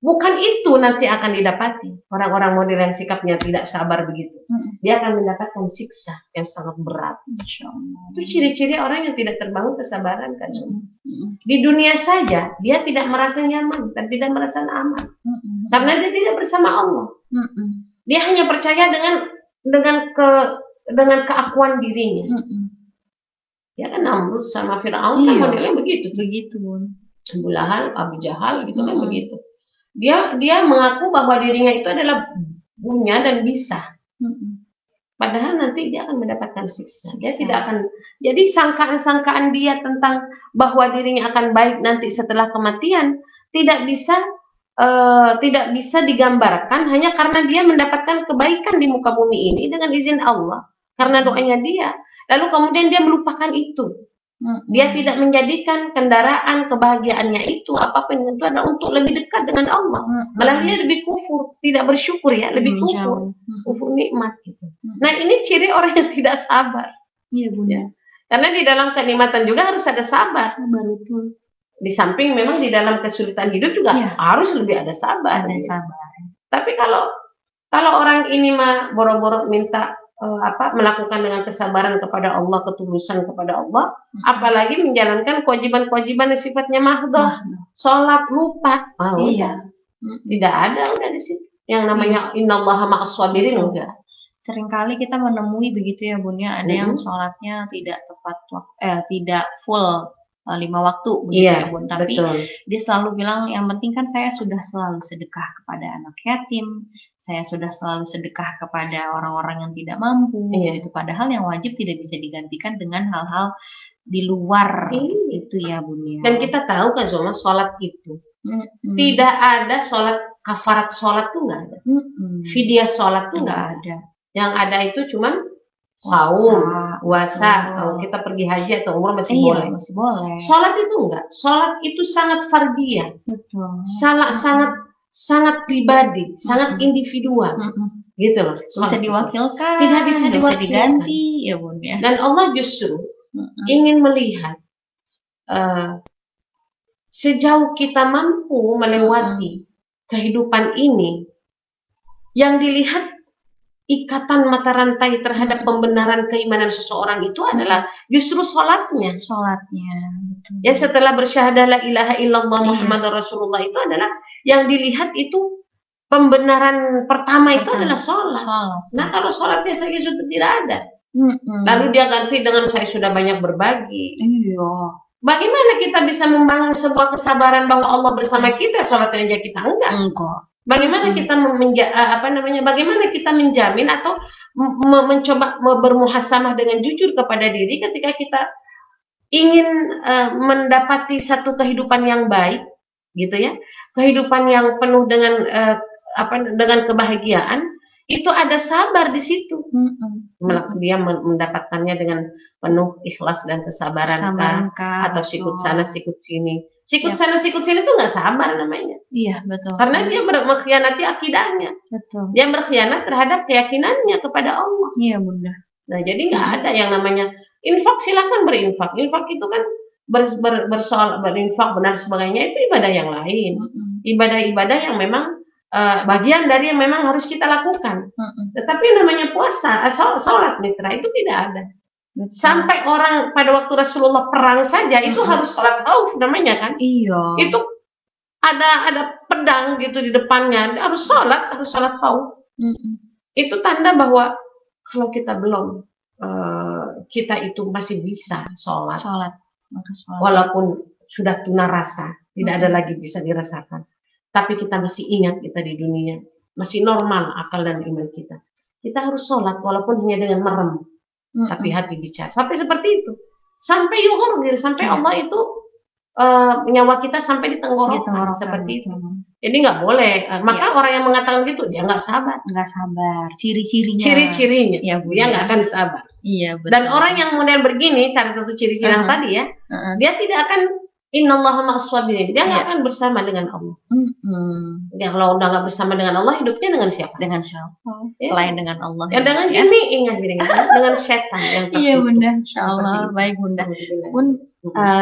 [SPEAKER 2] Bukan itu nanti akan didapati orang-orang model yang sikapnya tidak sabar begitu. Dia akan mendapatkan siksa yang sangat berat. Itu ciri-ciri orang yang tidak terbangun kesabaran kan. Di dunia saja dia tidak merasa nyaman dan tidak merasa aman. Karena dia tidak bersama Allah. Dia hanya percaya dengan keakuan dirinya. Ya kan Namrud sama Firaun kan modelnya begitu. Abu Lahab, Abu Jahal gitu kan begitu. Dia mengaku bahwa dirinya itu adalah punya dan bisa. Padahal nanti dia akan mendapatkan siksa. Dia tidak akan. Jadi sangkaan-sangkaan dia tentang bahwa dirinya akan baik nanti setelah kematian tidak bisa digambarkan hanya karena dia mendapatkan kebaikan di muka bumi ini dengan izin Allah karena doanya dia. Lalu kemudian dia melupakan itu. Dia tidak menjadikan kendaraan kebahagiaannya itu apapun itu adalah untuk lebih dekat dengan Allah. Malah dia lebih kufur, tidak bersyukur ya, lebih kufur, kufur nikmat gitu. Nah ini ciri orang yang tidak sabar. Iya Bunda. Ya. Karena di dalam kenikmatan juga harus ada sabar. Betul. Di samping memang di dalam kesulitan hidup juga harus lebih ada sabar. Ada sabar. Tapi kalau orang ini mah boro-boro minta melakukan dengan kesabaran kepada Allah, ketulusan kepada Allah, apalagi menjalankan kewajiban-kewajiban yang sifatnya mahdoh, sholat lupa, tidak ada udah di situ. Yang namanya innallaha ma'as shabirin enggak.
[SPEAKER 1] Seringkali kita menemui begitu ya Bun ya, ada yang sholatnya tidak tepat tidak full 5 waktu begitu ya Bun, tapi dia selalu bilang yang penting kan saya sudah selalu sedekah kepada anak yatim, saya sudah selalu sedekah kepada orang-orang yang tidak mampu gitu. Padahal yang wajib tidak bisa digantikan dengan hal-hal di luar itu ya Bun ya.
[SPEAKER 2] Dan kita tahu kan Zoma, sholat itu tidak ada sholat kafarat sholat tuh nggak ada, fidyah sholat tuh nggak ada. Yang ada itu cuman saum, puasa, kalau kita pergi haji atau umrah masih boleh. Sholat itu enggak. Sholat itu sangat fardiyah. Betul. Sangat pribadi, sangat individual. Gitu loh.
[SPEAKER 1] Bisa diwakilkan,
[SPEAKER 2] tidak bisa
[SPEAKER 1] diganti ya Bun ya.
[SPEAKER 2] Dan Allah justru ingin melihat sejauh kita mampu melewati kehidupan ini, yang dilihat ikatan mata rantai terhadap pembenaran keimanan seseorang itu adalah justru sholatnya.
[SPEAKER 1] Betul.
[SPEAKER 2] Ya setelah bersyahadah la ilaha illallah Muhammadur Rasulullah itu adalah yang dilihat itu pembenaran pertama itu adalah sholat. Nah kalau sholatnya saja sudah tidak ada, lalu dia ganti dengan saya sudah banyak berbagi. Bagaimana kita bisa membangun sebuah kesabaran bahwa Allah bersama kita, sholatnya aja kita enggak? Bagaimana kita bagaimana kita menjamin atau mencoba bermuhasabah dengan jujur kepada diri ketika kita ingin mendapati satu kehidupan yang baik, gitu ya, kehidupan yang penuh dengan dengan kebahagiaan, itu ada sabar di situ. Dia mendapatkannya dengan penuh ikhlas dan kesabaran atau sikut sana sikut sini. Sikut sana sikut sini itu nggak sabar namanya.
[SPEAKER 1] Iya betul.
[SPEAKER 2] Karena dia mengkhianati akidahnya.
[SPEAKER 1] Betul.
[SPEAKER 2] Dia berkhianat terhadap keyakinannya kepada Allah.
[SPEAKER 1] Iya Bunda.
[SPEAKER 2] Nah, jadi nggak ada yang namanya infak, silakan berinfak. Infak itu kan bersoal berinfak benar sebagainya, itu ibadah yang lain. Ibadah-ibadah yang memang bagian dari yang memang harus kita lakukan. Tetapi yang namanya puasa, sholat mitra itu tidak ada. Sampai orang pada waktu Rasulullah perang saja itu harus sholat khauf namanya kan.
[SPEAKER 1] Iya.
[SPEAKER 2] Itu ada pedang gitu di depannya, harus sholat khauf. Itu tanda bahwa kalau kita belum, kita itu masih bisa sholat. Walaupun sudah tuna rasa, tidak ada lagi bisa dirasakan. Tapi kita masih ingat kita di dunia, masih normal akal dan iman kita. Kita harus sholat walaupun hanya dengan merem, tapi hati bicara. Sampai seperti itu. Sampai yuhur, sampai Allah itu nyawa kita sampai di tenggorokan seperti itu. Jadi nggak boleh. Maka orang yang mengatakan gitu dia nggak sabar. Ciri-cirinya. Ya, dia nggak akan sabar.
[SPEAKER 1] Iya, betul.
[SPEAKER 2] Dan orang yang model begini, cara satu ciri-ciri yang tadi ya, dia tidak akan innallaha ma'as-sabirin. Dia nggak akan bersama dengan Allah. Dia kalau udah nggak bersama dengan Allah, hidupnya dengan siapa?
[SPEAKER 1] Dengan siapa? Selain dengan Allah.
[SPEAKER 2] Ya dengan jinni, ingat dengan setan yang tertutup.
[SPEAKER 1] Iya Bunda, insyaallah. Baik Bunda.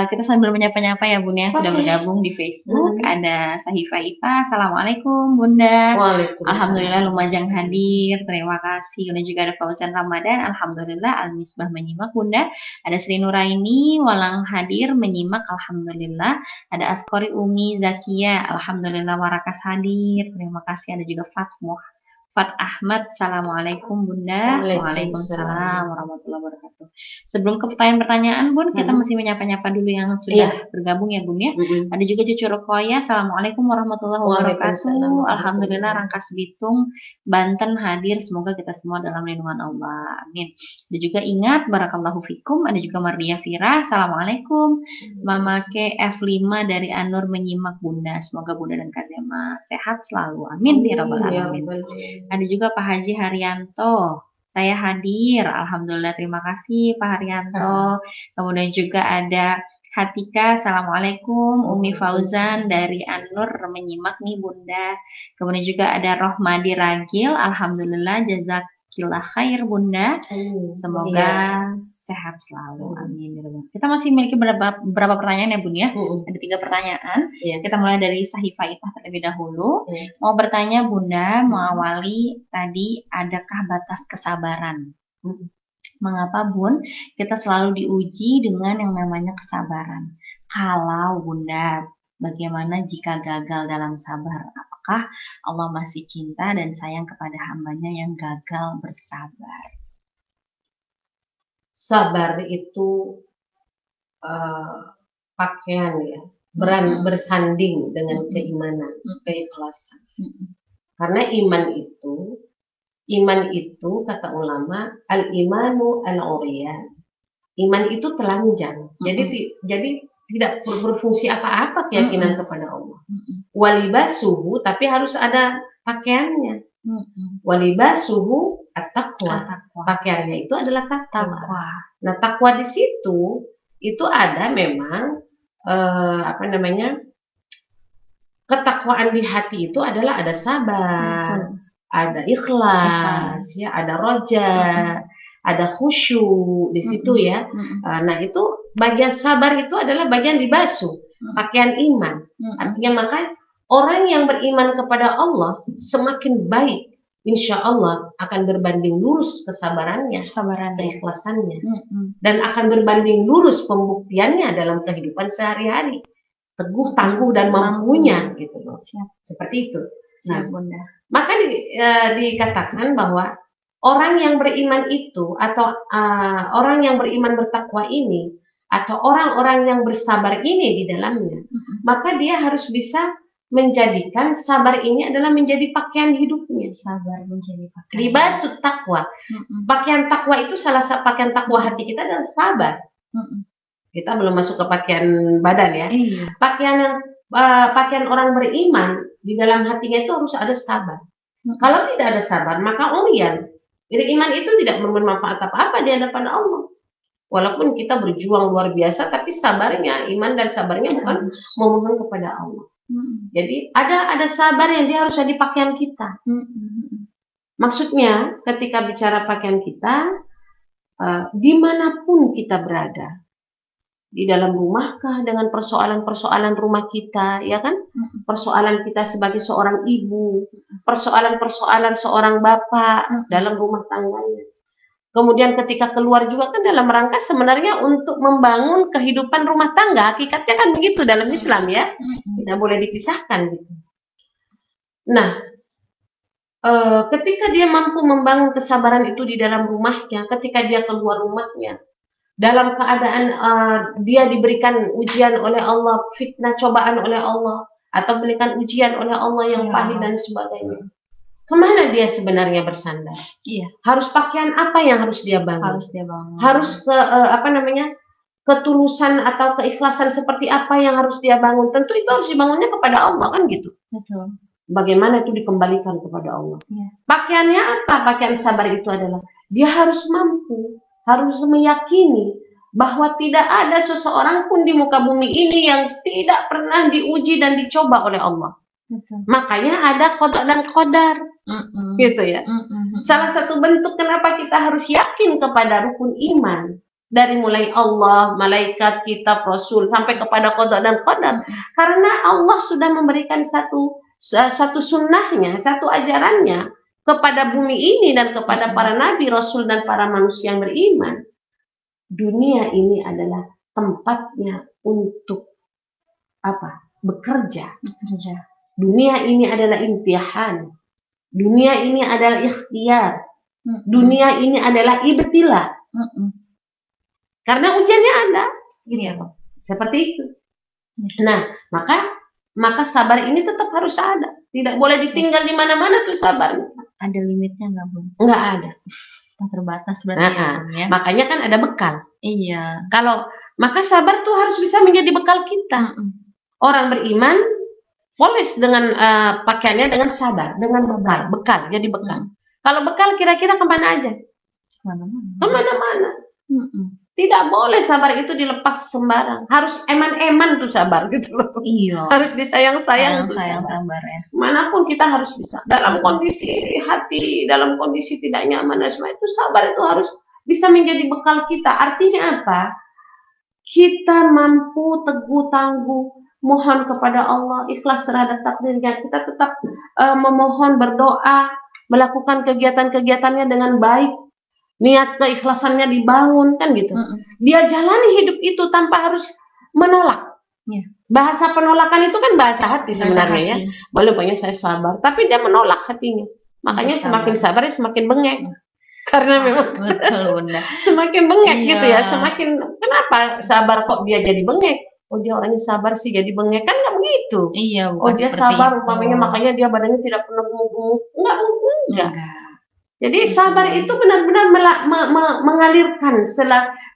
[SPEAKER 1] Kita sambil menyapa-nyapa ya Bunda yang sudah bergabung di Facebook. Ada Sahifa Ipa, Assalamualaikum Bunda. Alhamdulillah Lumajang hadir, terima kasih. Kemudian juga ada Fauzan Ramadan, Alhamdulillah Al-Misbah menyimak Bunda. Ada Sri Nuraini, Walang hadir menyimak, Alhamdulillah. Ada Askori Umi Zakia, Alhamdulillah Warakas hadir, terima kasih. Ada juga Fat Ahmad, Assalamualaikum Bunda. Waalaikumsalam warahmatullahi wabarakatuh. Sebelum ke pertanyaan-pertanyaan Bun, kita masih menyapa-nyapa dulu yang sudah bergabung ya Bun ya. Ada juga Cucu Rokoya, Assalamualaikum warahmatullahi wabarakatuh. Alhamdulillah Rangkas Bitung, Banten hadir, semoga kita semua dalam lindungan Allah. Amin. Ada juga Ingat, Barakallahu Fikum. Ada juga Mardia Fira, Assalamualaikum. Mama Ke F5 dari Anur menyimak Bunda. Semoga Bunda dan Kak Zema sehat selalu. Amin ya rabbal alamin. Ada juga Pak Haji Haryanto, saya hadir, Alhamdulillah, terima kasih Pak Haryanto. Kemudian juga ada Hatika, Assalamualaikum. Umi Fauzan dari Anur menyimak nih Bunda. Kemudian juga ada Rohmadi Ragil, Alhamdulillah, jazakillah khair Bunda. Semoga sehat selalu, amin. Kita masih memiliki beberapa pertanyaan ya Bun ya. Ada 3 pertanyaan. Kita mulai dari Sahifa Ipah terlebih dahulu. Mau bertanya Bunda, mengawali tadi, adakah batas kesabaran? Mengapa Bun kita selalu diuji dengan yang namanya kesabaran? Kalau Bunda, bagaimana jika gagal dalam sabar? Apakah Allah masih cinta dan sayang kepada hambanya yang gagal bersabar?
[SPEAKER 2] Sabar itu pakaian ya, bersanding dengan keimanan, keikhlasan. Karena iman itu kata ulama, al-imanu al-uriyan. Iman itu telanjang. Jadi tidak berfungsi apa-apa keyakinan kepada Allah. Walibasuhu, tapi harus ada pakaiannya. Walibasuhu at-taqwa. Pakaiannya itu adalah takwa. Nah, takwa di situ itu ada memang ketakwaan di hati itu adalah ada sabar, ada ikhlas, ya, ada roja, ada khusyuk di situ ya. Nah, itu bagian sabar itu adalah bagian dibasuh, pakaian iman. Artinya maka orang yang beriman kepada Allah semakin baik, insya Allah akan berbanding lurus kesabarannya, keikhlasannya, dan akan berbanding lurus pembuktiannya dalam kehidupan sehari-hari. Teguh, tangguh, dan mampunya gitu loh. Seperti itu. Nah, maka dikatakan bahwa orang yang beriman itu atau orang yang beriman bertakwa ini atau orang-orang yang bersabar ini di dalamnya, maka dia harus bisa menjadikan sabar ini adalah menjadi pakaian hidupnya. Sabar menjadi pakaian. Libasut takwa. Pakaian takwa itu salah satu pakaian takwa hati kita adalah sabar. Kita belum masuk ke pakaian badan ya. Pakaian orang beriman di dalam hatinya itu harus ada sabar. Kalau tidak ada sabar, maka urian. Jadi iman itu tidak bermanfaat apa-apa di hadapan Allah. Walaupun kita berjuang luar biasa, tapi sabarnya, iman dan sabarnya bukan memohon kepada Allah. Jadi ada sabar yang dia harus ada di pakaian kita. Maksudnya ketika bicara pakaian kita, dimanapun kita berada, di dalam rumahkah dengan persoalan-persoalan rumah kita, ya kan? Persoalan kita sebagai seorang ibu, persoalan-persoalan seorang bapak dalam rumah tangganya. Kemudian ketika keluar juga kan dalam rangka sebenarnya untuk membangun kehidupan rumah tangga. Hakikatnya kan begitu dalam Islam ya, tidak boleh dipisahkan gitu. Nah, ketika dia mampu membangun kesabaran itu di dalam rumahnya, ketika dia keluar rumahnya, dalam keadaan dia diberikan ujian oleh Allah, fitnah cobaan oleh Allah, atau berikan ujian oleh Allah yang pahit dan sebagainya. Kemana dia sebenarnya bersandar?
[SPEAKER 1] Iya.
[SPEAKER 2] Harus pakaian apa yang harus dia bangun?
[SPEAKER 1] Harus dia bangun.
[SPEAKER 2] Harus ketulusan atau keikhlasan seperti apa yang harus dia bangun? Tentu itu harus dibangunnya kepada Allah kan gitu.
[SPEAKER 1] Betul.
[SPEAKER 2] Bagaimana itu dikembalikan kepada Allah?
[SPEAKER 1] Iya.
[SPEAKER 2] Pakaiannya apa? Pakaian sabar itu adalah dia harus mampu, harus meyakini bahwa tidak ada seseorang pun di muka bumi ini yang tidak pernah diuji dan dicoba oleh Allah.
[SPEAKER 1] Betul.
[SPEAKER 2] Makanya ada qada dan qadar, gitu ya. Salah satu bentuk kenapa kita harus yakin kepada rukun iman, dari mulai Allah, malaikat, kitab, rasul, sampai kepada qada dan qadar, karena Allah sudah memberikan satu sunnahnya, satu ajarannya kepada bumi ini dan kepada para nabi, rasul dan para manusia yang beriman. Dunia ini adalah tempatnya untuk apa? Bekerja. Dunia ini adalah imtihan. Dunia ini adalah ikhtiar. Dunia ini adalah ibtila. Karena ujiannya ada. Gitu. Seperti itu. Nah, maka sabar ini tetap harus ada. Tidak boleh ditinggal di mana-mana tuh sabar.
[SPEAKER 1] Ada limitnya nggak, Bu?
[SPEAKER 2] Nggak ada.
[SPEAKER 1] Terbatas berarti ya.
[SPEAKER 2] Makanya kan ada bekal.
[SPEAKER 1] Iya.
[SPEAKER 2] Maka sabar tuh harus bisa menjadi bekal kita. Orang beriman polis dengan pakaiannya dengan sabar, dengan bekal, jadi bekal. Kalau bekal kira-kira kemana aja? Kemana-mana. Tidak boleh sabar itu dilepas sembarang. Harus eman-eman tuh sabar gitu loh.
[SPEAKER 1] Iya.
[SPEAKER 2] Harus disayang-sayang tuh
[SPEAKER 1] sabar ya.
[SPEAKER 2] Manapun kita harus bisa. Dalam kondisi hati, dalam kondisi tidak nyaman dan semua itu sabar itu harus bisa menjadi bekal kita. Artinya apa? Kita mampu teguh tangguh mohon kepada Allah, ikhlas terhadap takdirnya. Kita tetap memohon, berdoa, melakukan kegiatan-kegiatannya dengan baik. Niat keikhlasannya dibangun, kan gitu. Dia jalani hidup itu tanpa harus menolak. Bahasa penolakan itu kan bahasa hati sebenarnya ya. Boleh banyak saya sabar, tapi dia menolak hatinya. Makanya semakin sabar semakin bengek. Karena memang
[SPEAKER 1] betul, Bunda.
[SPEAKER 2] Semakin bengek gitu ya. Kenapa sabar kok dia jadi bengek? Oh dia orangnya sabar sih jadi bengek, kan nggak begitu.
[SPEAKER 1] Iya.
[SPEAKER 2] Oh dia sabar umpamanya makanya dia badannya tidak pernah gemuk-gemuk. Enggak. Jadi sabar itu benar-benar mengalirkan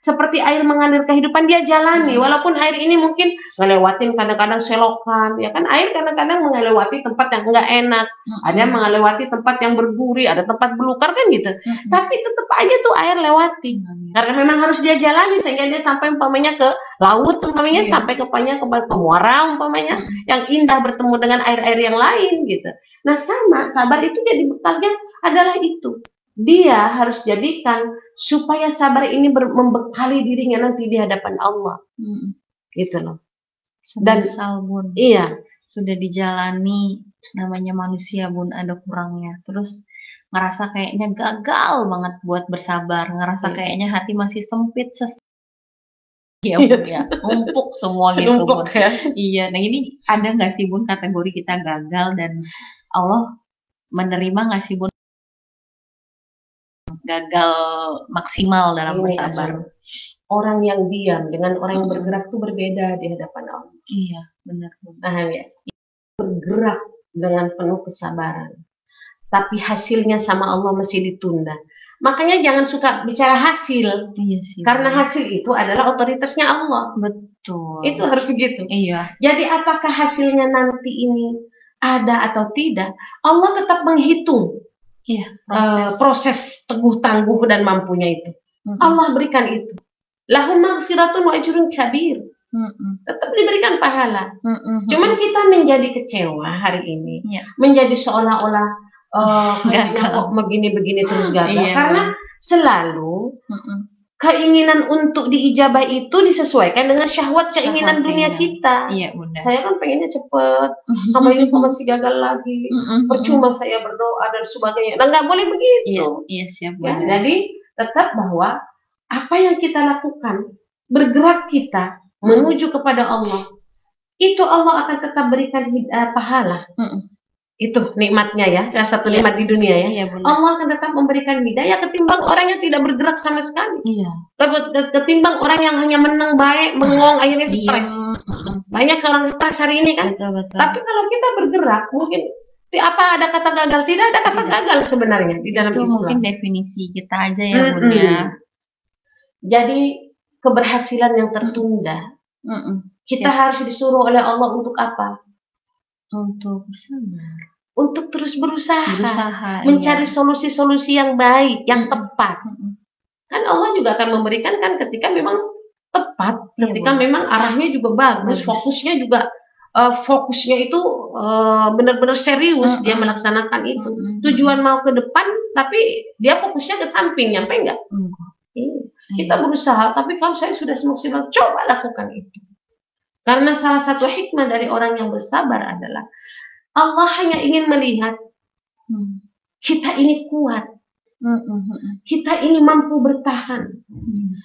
[SPEAKER 2] seperti air mengalir kehidupan, dia jalani. Walaupun air ini mungkin ngelewatin kadang-kadang selokan, ya kan, air kadang-kadang melewati tempat yang enggak enak, ada melewati tempat yang berduri, ada tempat belukar kan gitu. Tapi tetap aja tuh air lewati. Karena memang harus dia jalani sehingga dia sampai umpamanya ke laut, umpamanya sampai ke muara umpamanya yang indah bertemu dengan air-air yang lain gitu. Nah sama, sabar itu jadi bekalnya adalah itu. Dia harus jadikan supaya sabar ini membekali dirinya nanti di hadapan Allah. Gitu loh. Dan
[SPEAKER 1] Bun,
[SPEAKER 2] iya,
[SPEAKER 1] sudah dijalani, namanya manusia Bun, ada kurangnya. Terus ngerasa kayaknya gagal banget buat bersabar, ngerasa kayaknya hati masih sempit ya Bun ya, numpuk semua gitu Bun.
[SPEAKER 2] Ya?
[SPEAKER 1] Iya, nah ini ada nggak sih Bun kategori kita gagal dan Allah menerima nggak sih Bun gagal maksimal dalam bersabar?
[SPEAKER 2] Orang yang diam dengan orang yang bergerak itu berbeda di hadapan Allah.
[SPEAKER 1] Iya, benar.
[SPEAKER 2] Paham ya? Bergerak dengan penuh kesabaran, tapi hasilnya sama Allah masih ditunda. Makanya jangan suka bicara hasil.
[SPEAKER 1] Iya sih.
[SPEAKER 2] Karena hasil itu adalah otoritasnya Allah.
[SPEAKER 1] Betul.
[SPEAKER 2] Itu harus begitu.
[SPEAKER 1] Iya.
[SPEAKER 2] Jadi apakah hasilnya nanti ini ada atau tidak, Allah tetap menghitung.
[SPEAKER 1] Iya,
[SPEAKER 2] proses teguh tangguh dan mampunya itu. Allah berikan itu. Lahum maghfiratun wa ajrun kabir. Tetap diberikan pahala. Cuman kita menjadi kecewa hari ini, menjadi seolah-olah kayaknya kok begini-begini terus gagal. Karena selalu keinginan untuk diijabah itu disesuaikan dengan syahwat keinginan dunia kita.
[SPEAKER 1] Iya, Bunda.
[SPEAKER 2] Saya kan pengennya cepet, sama ini kok masih gagal lagi, percuma saya berdoa dan sebagainya. Nah, nggak boleh begitu.
[SPEAKER 1] Iya, siap,
[SPEAKER 2] Ya,
[SPEAKER 1] Bunda.
[SPEAKER 2] jadi tetap bahwa apa yang kita lakukan, bergerak kita menuju kepada Allah, itu Allah akan tetap berikan pahala. Itu nikmatnya ya, salah satu nikmat di dunia ya.
[SPEAKER 1] Iya,
[SPEAKER 2] Allah akan tetap memberikan hidayah ketimbang orang yang tidak bergerak sama sekali.
[SPEAKER 1] Iya.
[SPEAKER 2] Ketimbang orang yang hanya menang baik, bengong, akhirnya stres. Banyak orang stres hari ini kan.
[SPEAKER 1] Betul.
[SPEAKER 2] Tapi kalau kita bergerak, mungkin apa ada kata gagal? Tidak ada kata gagal sebenarnya di dalam
[SPEAKER 1] itu
[SPEAKER 2] Islam.
[SPEAKER 1] Mungkin definisi kita aja ya, Bunda.
[SPEAKER 2] Jadi keberhasilan yang tertunda, kita harus disuruh oleh Allah untuk apa?
[SPEAKER 1] Untuk bersabar,
[SPEAKER 2] untuk terus berusaha
[SPEAKER 1] iya.
[SPEAKER 2] mencari solusi-solusi yang baik, yang tepat. Kan Allah juga akan memberikan kan ketika memang tepat, ketika memang arahnya juga bagus, fokusnya juga fokusnya itu benar-benar serius dia melaksanakan itu. Tujuan mau ke depan, tapi dia fokusnya ke samping, nyampe enggak? Kita berusaha, tapi kalau saya sudah semaksimal, coba lakukan itu. Karena salah satu hikmah dari orang yang bersabar adalah Allah hanya ingin melihat kita ini kuat, kita ini mampu bertahan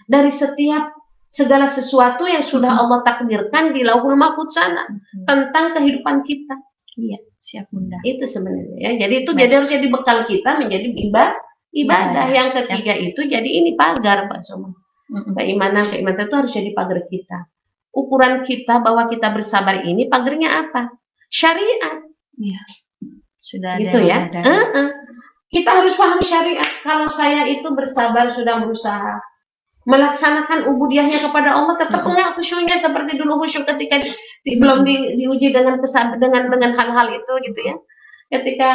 [SPEAKER 2] dari setiap segala sesuatu yang sudah Allah takdirkan di Lauhul Mahfuz sana tentang kehidupan kita.
[SPEAKER 1] Iya, siap, Bunda.
[SPEAKER 2] Itu sebenarnya ya. Jadi itu jadi harus jadi bekal kita menjadi ibadah. Yang ketiga itu jadi ini pagar, Pak Soma. Keimanan itu harus jadi pagar kita. Ukuran kita bahwa kita bersabar ini pagarnya apa? Syariat.
[SPEAKER 1] Iya. Sudah
[SPEAKER 2] gitu
[SPEAKER 1] ada.
[SPEAKER 2] Ya. Kita harus paham syariat. Kalau saya itu bersabar sudah berusaha melaksanakan ubudiyahnya kepada Allah, tetap enggak khusyuknya seperti dulu khusyuk ketika belum diuji dengan hal-hal itu gitu ya. Ketika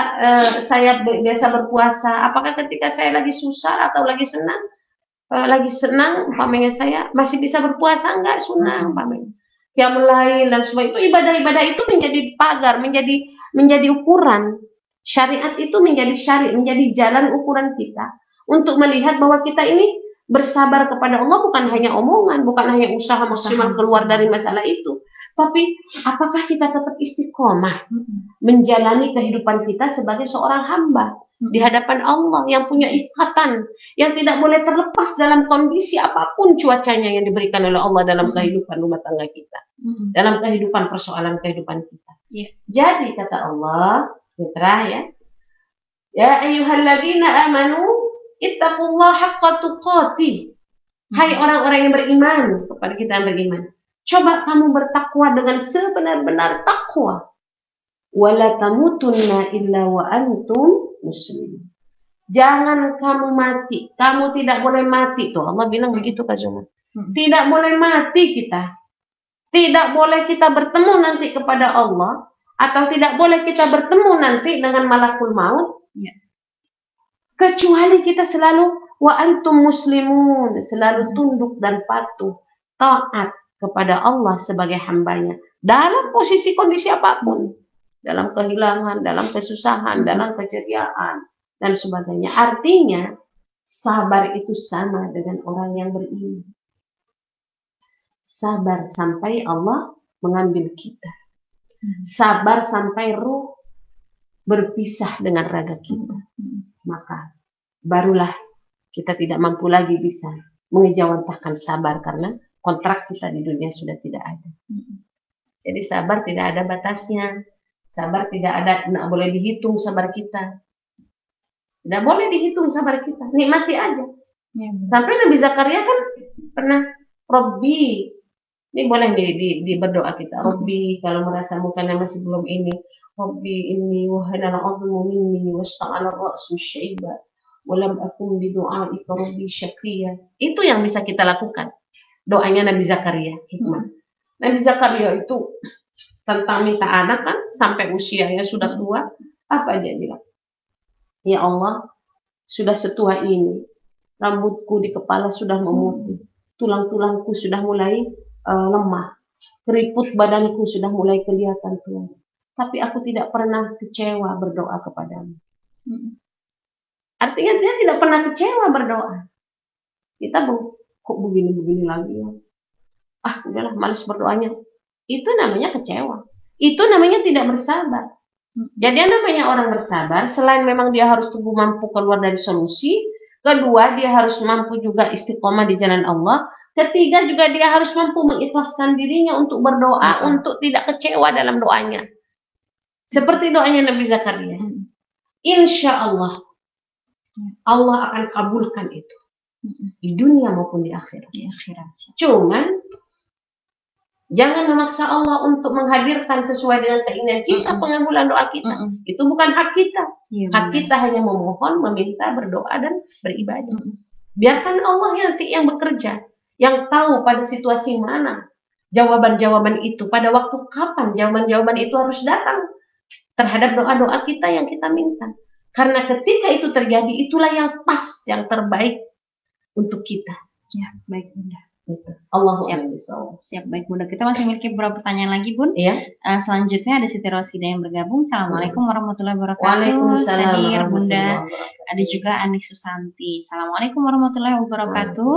[SPEAKER 2] saya biasa berpuasa, apakah ketika saya lagi susah atau lagi senang? Lagi senang, umpamanya saya masih bisa berpuasa enggak sunnah umpamanya. Ya mulai dan semua itu ibadah-ibadah itu menjadi pagar, menjadi ukuran. Syariat itu menjadi jalan ukuran kita untuk melihat bahwa kita ini bersabar kepada Allah bukan hanya omongan, bukan hanya usaha maksimal keluar dari masalah itu, tapi apakah kita tetap istiqomah menjalani kehidupan kita sebagai seorang hamba di hadapan Allah yang punya ikatan yang tidak boleh terlepas dalam kondisi apapun cuacanya yang diberikan oleh Allah dalam kehidupan rumah tangga kita, dalam kehidupan persoalan kehidupan kita. Jadi kata Allah, mitra ya ayyuhalladzina amanu ittaqullaha haqqa tuqatih. Hai orang-orang yang beriman, kepada kita yang beriman, coba kamu bertakwa dengan sebenar-benar takwa. Wala tamutunna illa wa antum muslimin. Jangan kamu mati, kamu tidak boleh mati. Tuh Allah bilang begitu Kak Zuma. Tidak boleh mati kita. Tidak boleh kita bertemu nanti kepada Allah, atau tidak boleh kita bertemu nanti dengan malakul maut, kecuali kita selalu wa antum muslimun, selalu tunduk dan patuh, taat kepada Allah sebagai hambanya dalam posisi kondisi apapun, dalam kehilangan, dalam kesusahan, dalam keceriaan dan sebagainya. Artinya sabar itu sama dengan orang yang beriman. Sabar sampai Allah mengambil kita. Sabar sampai ruh berpisah dengan raga kita. Maka barulah kita tidak mampu lagi bisa mengejawantahkan sabar karena kontrak kita di dunia sudah tidak ada. Jadi sabar tidak ada batasnya. Sabar tidak boleh dihitung sabar kita. Tidak boleh dihitung sabar kita. Nikmati aja. Sampai Nabi Zakaria kan pernah Robbi. Ini boleh di berdoa kita. Robbi, kalau merasa mukanya masih belum ini. Robbi inni wahanal azmu minni wasta'ala ra'su syaiba. Walam akun bidu'aika Robbi syakriya. Itu yang bisa kita lakukan. Doanya Nabi Zakaria. Hikmah. Nabi Zakaria itu tentang minta anak kan. Sampai usianya sudah tua. Apa dia bilang? Ya Allah, sudah setua ini. Rambutku di kepala sudah memutih. Tulang-tulangku sudah mulai lemah, keriput badanku sudah mulai kelihatan tua. Tapi aku tidak pernah kecewa berdoa kepadamu. Artinya dia tidak pernah kecewa berdoa. Kita kok begini-begini lagi ya. Ah, udahlah, malas berdoanya. Itu namanya kecewa. Itu namanya tidak bersabar. Jadi yang namanya orang bersabar, selain memang dia harus tunggu mampu keluar dari solusi, kedua dia harus mampu juga istiqomah di jalan Allah, ketiga juga dia harus mampu mengikhlaskan dirinya untuk berdoa, untuk tidak kecewa dalam doanya. Seperti doanya Nabi Zakaria. Insya Allah, Allah akan kabulkan itu. Di dunia maupun di akhirat. Cuman jangan memaksa Allah untuk menghadirkan sesuai dengan keinginan kita pengabulan doa kita. Itu bukan hak kita. Hak kita hanya memohon, meminta, berdoa dan beribadah. Biarkan Allah nanti yang bekerja, yang tahu pada situasi mana jawaban-jawaban itu, pada waktu kapan jawaban-jawaban itu harus datang terhadap doa-doa kita yang kita minta. Karena ketika itu terjadi, itulah yang pas, yang terbaik untuk kita.
[SPEAKER 1] Ya, baik Bunda.
[SPEAKER 2] Allah
[SPEAKER 1] siap baik Bunda. Kita masih memiliki beberapa pertanyaan lagi Bun.
[SPEAKER 2] Iya.
[SPEAKER 1] Selanjutnya ada Siti Rosida yang bergabung. Assalamualaikum warahmatullahi wabarakatuh.
[SPEAKER 2] Waalaikumsalam
[SPEAKER 1] Hadir Bunda.
[SPEAKER 2] wabarakatuh.
[SPEAKER 1] Ada juga Anik Susanti. Assalamualaikum warahmatullahi wabarakatuh.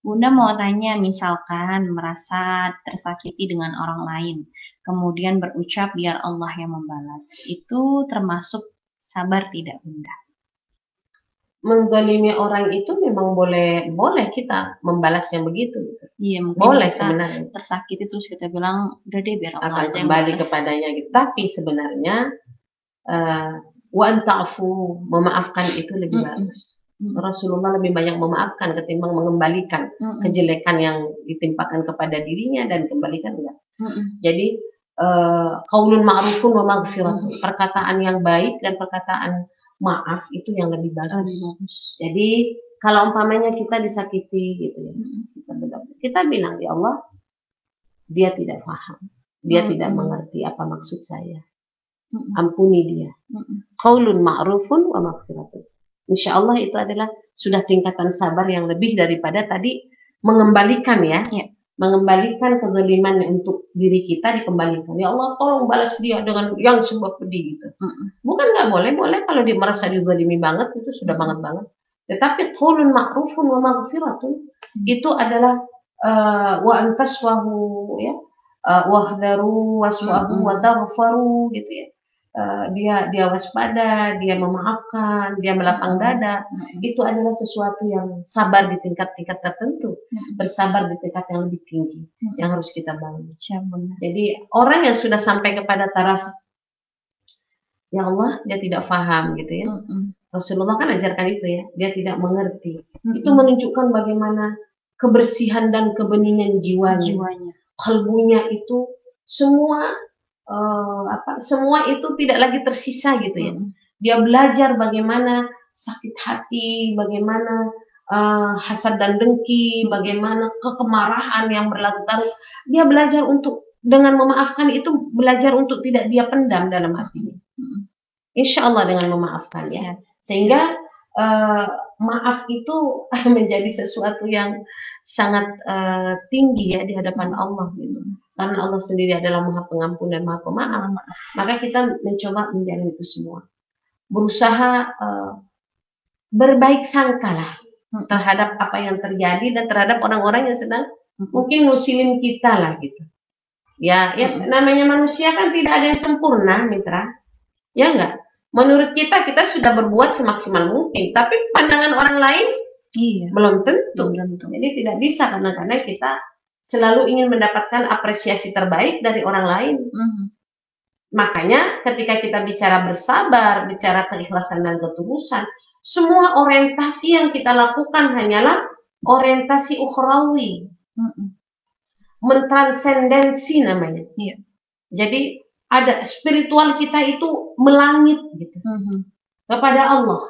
[SPEAKER 1] Bunda mau tanya, misalkan merasa tersakiti dengan orang lain, kemudian berucap biar Allah yang membalas, itu termasuk sabar tidak Bunda?
[SPEAKER 2] Menzalimi orang itu memang boleh kita membalasnya begitu gitu.
[SPEAKER 1] Iya, mungkin
[SPEAKER 2] Boleh
[SPEAKER 1] kita
[SPEAKER 2] sebenarnya.
[SPEAKER 1] tersakiti terus kita bilang udah deh biar Allah
[SPEAKER 2] Akan
[SPEAKER 1] aja yang
[SPEAKER 2] kembali
[SPEAKER 1] balas.
[SPEAKER 2] kepadanya gitu. Tapi sebenarnya wa anta'fu, memaafkan itu lebih bagus. Rasulullah lebih banyak memaafkan ketimbang mengembalikan kejelekan yang ditimpakan kepada dirinya dan kembalikan enggak. Jadi qaulun ma'rufun wa maghfiratun, perkataan yang baik dan perkataan maaf itu yang lebih bagus. Jadi kalau umpamanya kita disakiti gitu ya, kita bilang ya Allah, dia tidak paham, dia tidak mengerti apa maksud saya, ampuni dia. Qaulun ma'rufun wa maghfiratun. Insya Allah itu adalah sudah tingkatan sabar yang lebih daripada tadi mengembalikan ya. Mengembalikan kezaliman untuk diri kita dikembalikan. Ya Allah, tolong balas dia dengan yang sebab pedih gitu. Bukan nggak boleh kalau dia merasa dizalimi banget, itu sudah banget. Tetapi qaulun ma'rufun wa maghfiratun itu adalah wa antaswahu ya, wahdharu waswahu wa taghfaru gitu ya. Dia waspada, dia memaafkan, dia melapang dada. Itu adalah sesuatu yang sabar di tingkat-tingkat tertentu, bersabar di tingkat yang lebih tinggi yang harus kita bangun. Jadi orang yang sudah sampai kepada taraf ya Allah, dia tidak paham gitu ya. Rasulullah kan ajarkan itu ya, dia tidak mengerti. Itu menunjukkan bagaimana kebersihan dan kebeningan jiwanya. Kalbunya itu semua semua itu tidak lagi tersisa gitu ya. Dia belajar bagaimana sakit hati, bagaimana hasad dan dengki, bagaimana kekemarahan yang berlarut-larut. Dia belajar untuk dengan memaafkan itu, belajar untuk tidak dia pendam dalam hatinya. Insya Allah dengan memaafkan ya. Sehingga maaf itu menjadi sesuatu yang sangat tinggi ya di hadapan Allah gitu. Karena Allah sendiri adalah Maha Pengampun dan Maha Pemaaf. Maka kita mencoba menjalin itu semua. Berusaha berbaik sangka lah terhadap apa yang terjadi dan terhadap orang-orang yang sedang mungkin ngusilin kita lah gitu. Ya namanya manusia kan tidak ada yang sempurna, mitra. Ya enggak? Menurut kita sudah berbuat semaksimal mungkin, tapi pandangan orang lain belum tentu. Jadi tidak bisa karena kita selalu ingin mendapatkan apresiasi terbaik dari orang lain. Makanya ketika kita bicara bersabar, bicara keikhlasan dan ketulusan, semua orientasi yang kita lakukan hanyalah orientasi ukhrawi. Mentransendensi namanya. Jadi ada spiritual kita itu melangit gitu. Kepada Allah.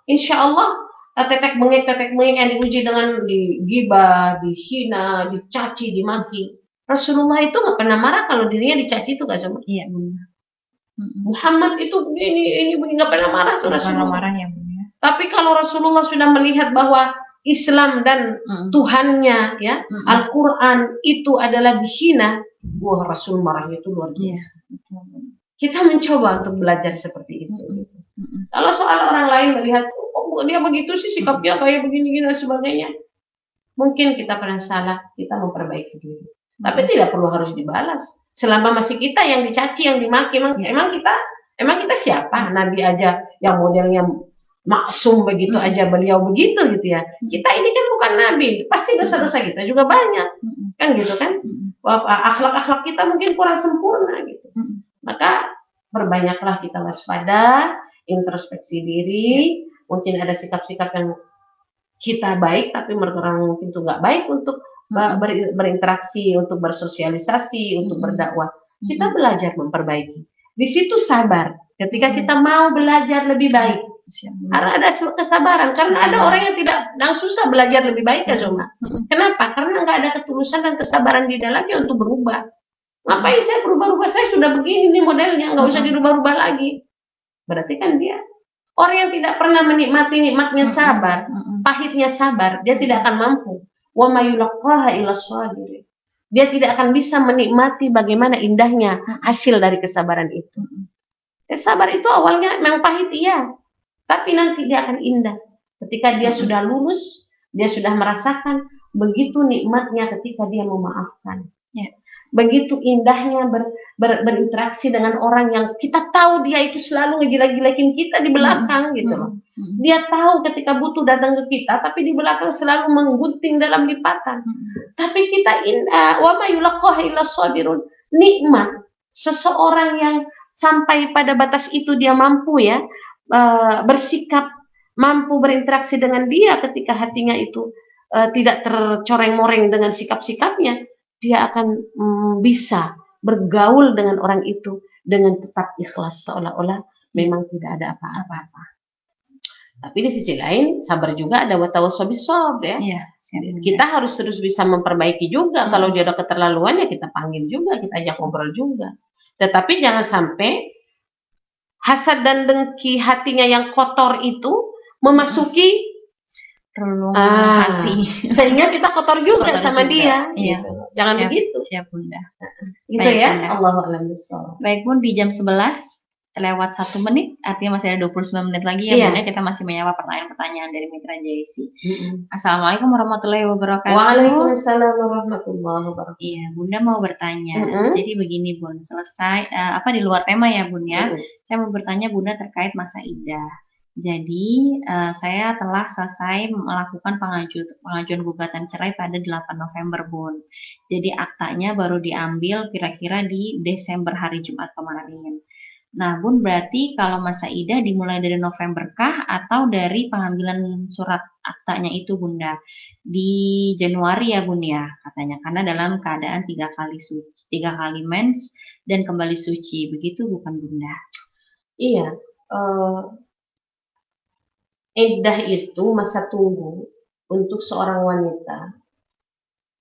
[SPEAKER 2] Insya Allah tetek bengek yang diuji dengan digibah, dihina, dicaci, dimaki. Rasulullah itu nggak pernah marah kalau dirinya dicaci, itu nggak sama.
[SPEAKER 1] Iya benar.
[SPEAKER 2] Muhammad itu ini nggak pernah marah tuh Rasulullah.
[SPEAKER 1] Marah ya benar.
[SPEAKER 2] Tapi kalau Rasulullah sudah melihat bahwa Islam dan Tuhannya ya, Al-Quran itu adalah dihina, wah Rasul marahnya itu luar biasa. Kita mencoba untuk belajar seperti itu. Kalau soal orang lain melihat dia begitu sih sikapnya kayak begini-gini dan sebagainya, Mungkin kita pernah salah, kita memperbaiki diri. Tapi tidak perlu harus dibalas. Selama masih kita yang dicaci, yang dimaki, emang kita siapa? Nabi aja yang modelnya maksum begitu aja beliau begitu gitu ya. Kita ini kan bukan nabi, pasti dosa-dosa kita juga banyak. Kan gitu kan? Akhlak-akhlak kita mungkin kurang sempurna gitu. Maka perbanyaklah kita waspada, introspeksi diri, mungkin ada sikap-sikap yang kita baik tapi menurut orang mungkin itu nggak baik untuk berinteraksi, untuk bersosialisasi, untuk berdakwah. Kita belajar memperbaiki. Di situ sabar. Ketika kita mau belajar lebih baik, karena ada kesabaran. Karena ada orang yang susah belajar lebih baik ya Zuma. Kenapa? Karena nggak ada ketulusan dan kesabaran di dalamnya untuk berubah. Ngapain saya berubah-ubah? Saya sudah begini nih modelnya, nggak usah dirubah-rubah lagi. Berarti kan dia orang yang tidak pernah menikmati nikmatnya sabar, pahitnya sabar, dia tidak akan mampu. Wa may yulaqaha illa shabirin. Dia tidak akan bisa menikmati bagaimana indahnya hasil dari kesabaran itu. Sabar itu awalnya memang pahit iya, tapi nanti dia akan indah. Ketika dia sudah lulus, dia sudah merasakan begitu nikmatnya ketika dia memaafkan. Begitu indahnya berinteraksi dengan orang yang kita tahu dia itu selalu ngegila-gilakin kita di belakang gitu loh. Dia tahu ketika butuh datang ke kita, tapi di belakang selalu menggunting dalam lipatan. Tapi kita wa ma yulaqaha illa sabirun. Nikmat seseorang yang sampai pada batas itu dia mampu ya bersikap, mampu berinteraksi dengan dia ketika hatinya itu tidak tercoreng-moreng dengan sikap-sikapnya. Dia akan bisa bergaul dengan orang itu dengan tetap ikhlas seolah-olah memang tidak ada apa-apa. Tapi di sisi lain sabar juga ada watawassaw bis-sabr ya. Kita harus terus bisa memperbaiki juga. Kalau dia ada keterlaluan ya kita panggil juga, kita ajak ngobrol juga. Tetapi jangan sampai hasad dan dengki hatinya yang kotor itu memasuki hati, sehingga kita kotor juga sama dia. Gitu. Jangan begitu.
[SPEAKER 1] Siap Bunda.
[SPEAKER 2] Gitu baik, ya. Allahu a'lam bishawab.
[SPEAKER 1] Baik Bun, di jam 11 lewat 1 menit, artinya masih ada 29 menit lagi ya Bunda. Kita masih menyapa pertanyaan-pertanyaan dari Mitra JC. Assalamualaikum warahmatullahi wabarakatuh.
[SPEAKER 2] Waalaikumsalam warahmatullahi wabarakatuh.
[SPEAKER 1] Iya, Bunda mau bertanya. Jadi begini Bun, selesai di luar tema ya Bun ya. Saya mau bertanya Bunda terkait masa iddah. Jadi saya telah selesai melakukan pengajuan gugatan cerai pada 8 November Bun. Jadi aktanya baru diambil kira-kira di Desember hari Jumat kemarin. Nah Bun, berarti kalau masa iddah dimulai dari November kah atau dari pengambilan surat aktanya itu Bunda? Di Januari ya Bun ya katanya, karena dalam keadaan 3 kali mens dan kembali suci, begitu bukan Bunda?
[SPEAKER 2] Iya. Iddah itu masa tunggu untuk seorang wanita.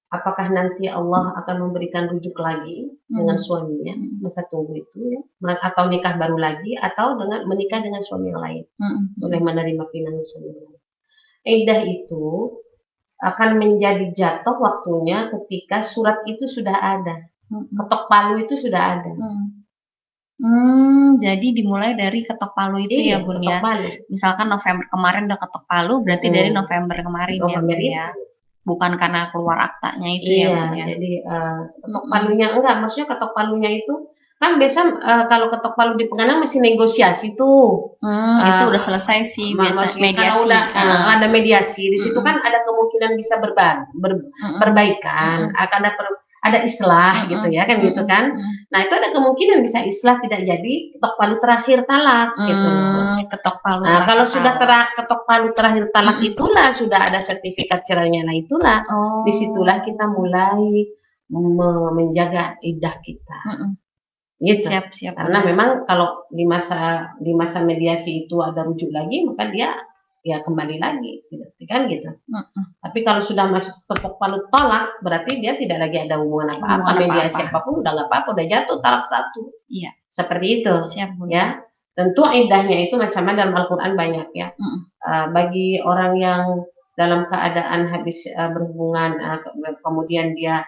[SPEAKER 2] Apakah nanti Allah akan memberikan rujuk lagi dengan suaminya, masa tunggu itu ya, atau nikah baru lagi, atau dengan menikah dengan suami yang lain, boleh menerima pinangan suami yang lain. Iddah itu akan menjadi jatuh waktunya ketika surat itu sudah ada, ketok palu itu sudah ada.
[SPEAKER 1] Jadi dimulai dari ketok palu itu ya Bun ya. Misalkan November kemarin udah ketok palu, berarti dari November kemarin ya Bun ya. Bukan karena keluar aktanya itu ya Bun ya.
[SPEAKER 2] Jadi ketok palunya enggak, maksudnya ketok palunya itu kan biasa kalau ketok palu di Penganang masih negosiasi tuh.
[SPEAKER 1] Itu udah selesai sih biasa mediasi.
[SPEAKER 2] Udah ada mediasi, di situ kan ada kemungkinan bisa perbaikan, akan ada islah gitu ya kan gitu kan. Nah itu ada kemungkinan bisa islah, tidak jadi ketok palu terakhir talak gitu.
[SPEAKER 1] Ketok palu.
[SPEAKER 2] Nah kalau sudah ketok palu terakhir talak itulah sudah ada sertifikat cerainya. Nah itulah disitulah kita mulai menjaga iddah kita. Gitu.
[SPEAKER 1] Siap.
[SPEAKER 2] Karena memang kalau di masa mediasi itu ada rujuk lagi, maka dia ya kembali lagi, kan gitu. Tapi kalau sudah masuk ketok palu tolak, berarti dia tidak lagi ada hubungan apa-apa. Mediasi apapun udah nggak apa-apa, udah jatuh talak 1.
[SPEAKER 1] Iya.
[SPEAKER 2] Seperti itu.
[SPEAKER 1] Siap,
[SPEAKER 2] ya. Tentu iddahnya itu macam-macam dalam Al-Quran banyak ya. Bagi orang yang dalam keadaan habis berhubungan, kemudian dia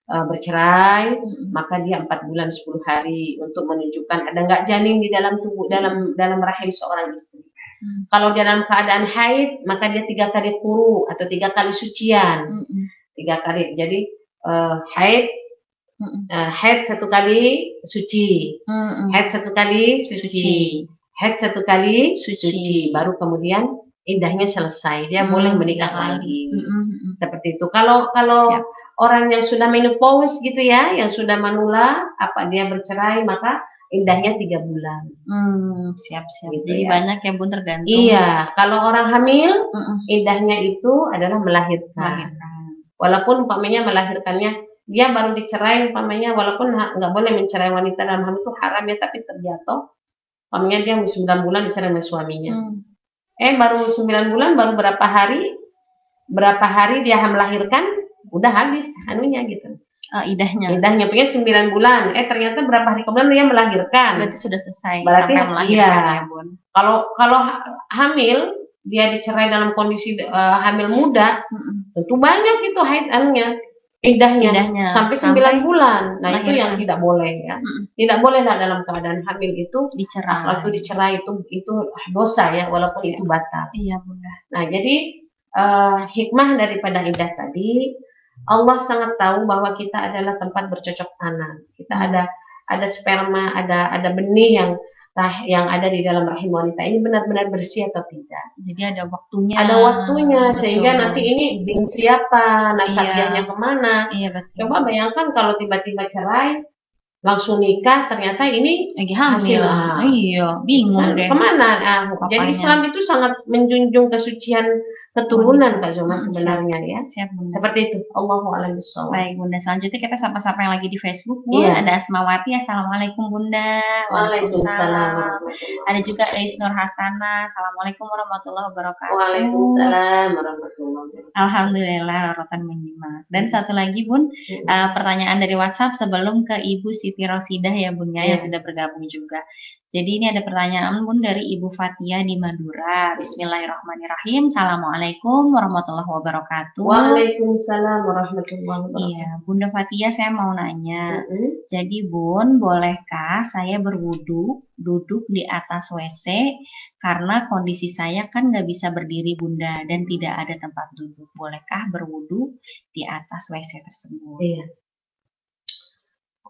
[SPEAKER 2] bercerai, maka dia 4 bulan 10 hari untuk menunjukkan ada nggak janin di dalam tubuh dalam rahim seorang istri. Kalau dia dalam keadaan haid, maka dia 3 kali quru atau 3 kali sucian. 3 kali. Jadi haid, haid 1 kali suci, haid 1 kali suci, haid 1 kali suci, baru kemudian iddahnya selesai. Dia boleh menikah lagi. Seperti itu. Kalau orang yang sudah menopause gitu ya, yang sudah manula, dia bercerai, maka iddahnya 3 bulan.
[SPEAKER 1] Siap-siap.
[SPEAKER 2] Gitu
[SPEAKER 1] Jadi
[SPEAKER 2] ya.
[SPEAKER 1] banyak ya Bun, tergantung.
[SPEAKER 2] Iya, kalau orang hamil, iddahnya itu adalah melahirkan. Walaupun umpamanya melahirkannya, dia baru dicerai umpamanya, walaupun nggak boleh mencerai wanita dalam hamil itu haram ya, tapi terjatuh. Umpamanya dia 9 bulan dicerai sama suaminya. Baru 9 bulan, baru berapa hari dia melahirkan, udah habis anunya gitu.
[SPEAKER 1] Idahnya
[SPEAKER 2] punya 9 bulan. Ternyata berapa hari kemudian dia melahirkan.
[SPEAKER 1] Berarti sudah selesai.
[SPEAKER 2] Berarti
[SPEAKER 1] sampai melahirkan
[SPEAKER 2] iya.
[SPEAKER 1] Ya Bun.
[SPEAKER 2] Kalau hamil, dia dicerai dalam kondisi hamil muda, tentu banyak itu haid iddahnya sampai 9 bulan. Nah, itu yang tidak boleh ya. Tidak boleh dalam keadaan hamil itu dicerai itu dosa ya, walaupun itu batal.
[SPEAKER 1] Iya, Bunda.
[SPEAKER 2] Nah, jadi hikmah daripada iddah tadi, Allah sangat tahu bahwa kita adalah tempat bercocok tanam. Kita ada sperma, ada benih yang ada di dalam rahim wanita ini benar-benar bersih atau tidak.
[SPEAKER 1] Jadi ada waktunya.
[SPEAKER 2] Ada waktunya, sehingga nanti ini bin siapa, nasabiyahnya kemana.
[SPEAKER 1] Iya, betul.
[SPEAKER 2] Coba bayangkan kalau tiba-tiba cerai, langsung nikah, ternyata ini
[SPEAKER 1] lagi hamil. Iya, bingung deh.
[SPEAKER 2] Kemana? Jadi Islam itu sangat menjunjung kesucian keturunan Kak Zoma sebenarnya ya.
[SPEAKER 1] Siap, Bunda.
[SPEAKER 2] Seperti itu. Allahu a'lam bishawab.
[SPEAKER 1] Baik Bunda, selanjutnya kita sapa-sapa yang lagi di Facebook. Ada Asmawati, Assalamualaikum Bunda.
[SPEAKER 2] Waalaikumsalam.
[SPEAKER 1] Ada juga Ais Nur Hasana, Assalamualaikum warahmatullahi wabarakatuh.
[SPEAKER 2] Waalaikumsalam warahmatullahi wabarakatuh.
[SPEAKER 1] Alhamdulillah, Rorotan menyimak. Dan satu lagi Bun, pertanyaan dari WhatsApp sebelum ke Ibu Siti Rosidah ya Bun yang sudah bergabung juga. Jadi ini ada pertanyaan Bun dari Ibu Fatia di Madura. Bismillahirrahmanirrahim. Assalamualaikum warahmatullahi wabarakatuh.
[SPEAKER 2] Waalaikumsalam warahmatullahi wabarakatuh.
[SPEAKER 1] Iya, Bunda Fatia, saya mau nanya. Jadi Bun, bolehkah saya berwudu duduk di atas WC karena kondisi saya kan nggak bisa berdiri Bunda dan tidak ada tempat duduk. Bolehkah berwudu di atas WC tersebut?
[SPEAKER 2] Iya.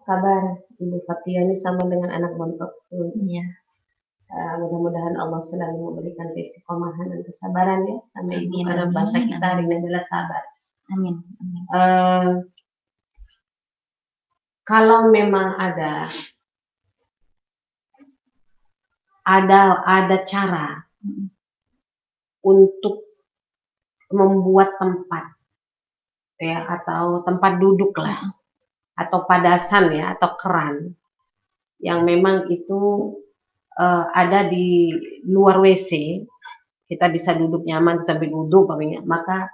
[SPEAKER 2] Kabar Ibu Fatia ini sama dengan anak montok.
[SPEAKER 1] Iya.
[SPEAKER 2] Mudah-mudahan Allah selalu memberikan keistiqomahan dan kesabaran ya sama ibu, karena bahasa kita hari ini adalah sabar.
[SPEAKER 1] Amin.
[SPEAKER 2] Kalau memang ada cara untuk membuat tempat ya, atau tempat duduk lah, atau padasan ya, atau keran yang memang itu ada di luar WC, kita bisa duduk nyaman sambil wudhu maka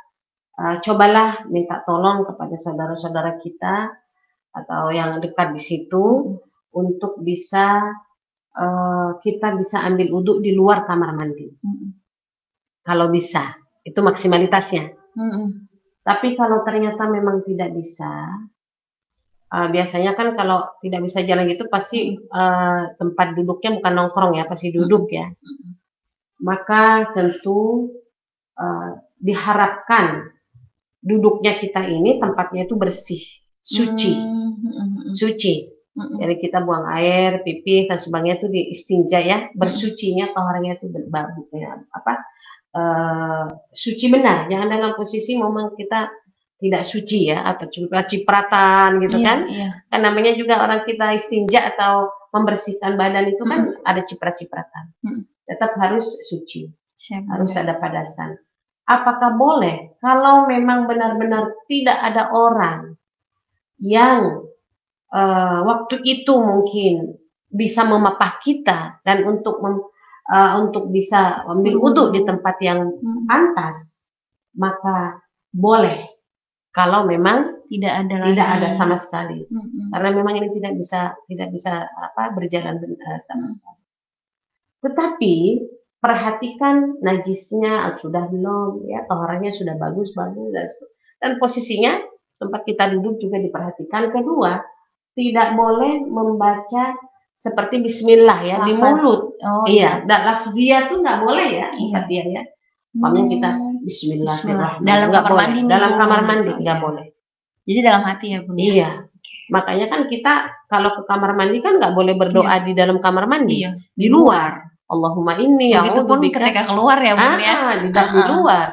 [SPEAKER 2] cobalah minta tolong kepada saudara-saudara kita atau yang dekat di situ untuk bisa kita bisa ambil wudhu di luar kamar mandi. Kalau bisa, itu maksimalitasnya. Tapi kalau ternyata memang tidak bisa, biasanya kan kalau tidak bisa jalan gitu pasti tempat duduknya bukan nongkrong ya, pasti duduk ya. Maka tentu diharapkan duduknya kita ini tempatnya itu bersih, suci. Jadi kita buang air, pipis dan sebagainya itu di istinja ya, bersucinya orangnya itu suci benar, jangan dalam posisi momen kita tidak suci ya, atau cipratan gitu kan. Kan namanya juga orang kita istinja atau membersihkan badan itu kan ada ciprat-cipratan. Tetap harus suci. Harus ada padasan. Apakah boleh kalau memang benar-benar tidak ada orang yang waktu itu mungkin bisa memapah kita dan untuk bisa ambil wudhu di tempat yang pantas, maka boleh. Kalau memang tidak ada sama sekali, karena memang ini tidak bisa berjalan sama sekali. Tetapi perhatikan najisnya sudah belum ya, toharannya sudah bagus dan posisinya tempat kita duduk juga diperhatikan. Kedua, tidak boleh membaca seperti Bismillah ya di
[SPEAKER 1] Lafaz.
[SPEAKER 2] mulut.
[SPEAKER 1] Oh
[SPEAKER 2] Iya, dan lafziyah tuh nggak boleh ya,
[SPEAKER 1] Iya.
[SPEAKER 2] Fatihah ya. Paling kita Bismillahirrahmanirrahim.
[SPEAKER 1] Dalam
[SPEAKER 2] Nggak
[SPEAKER 1] kamar
[SPEAKER 2] boleh.
[SPEAKER 1] mandi nih,
[SPEAKER 2] Dalam
[SPEAKER 1] Bu.
[SPEAKER 2] kamar mandi
[SPEAKER 1] Oh,
[SPEAKER 2] nggak
[SPEAKER 1] iya.
[SPEAKER 2] boleh.
[SPEAKER 1] Jadi dalam hati ya Bun ya?
[SPEAKER 2] Iya. Makanya kan kita kalau ke kamar mandi kan nggak boleh berdoa di dalam kamar mandi.
[SPEAKER 1] Iya.
[SPEAKER 2] Di luar. Allahumma inni
[SPEAKER 1] Begitupun
[SPEAKER 2] a'udzubika.
[SPEAKER 1] ketika keluar ya Bun ya?
[SPEAKER 2] Di luar.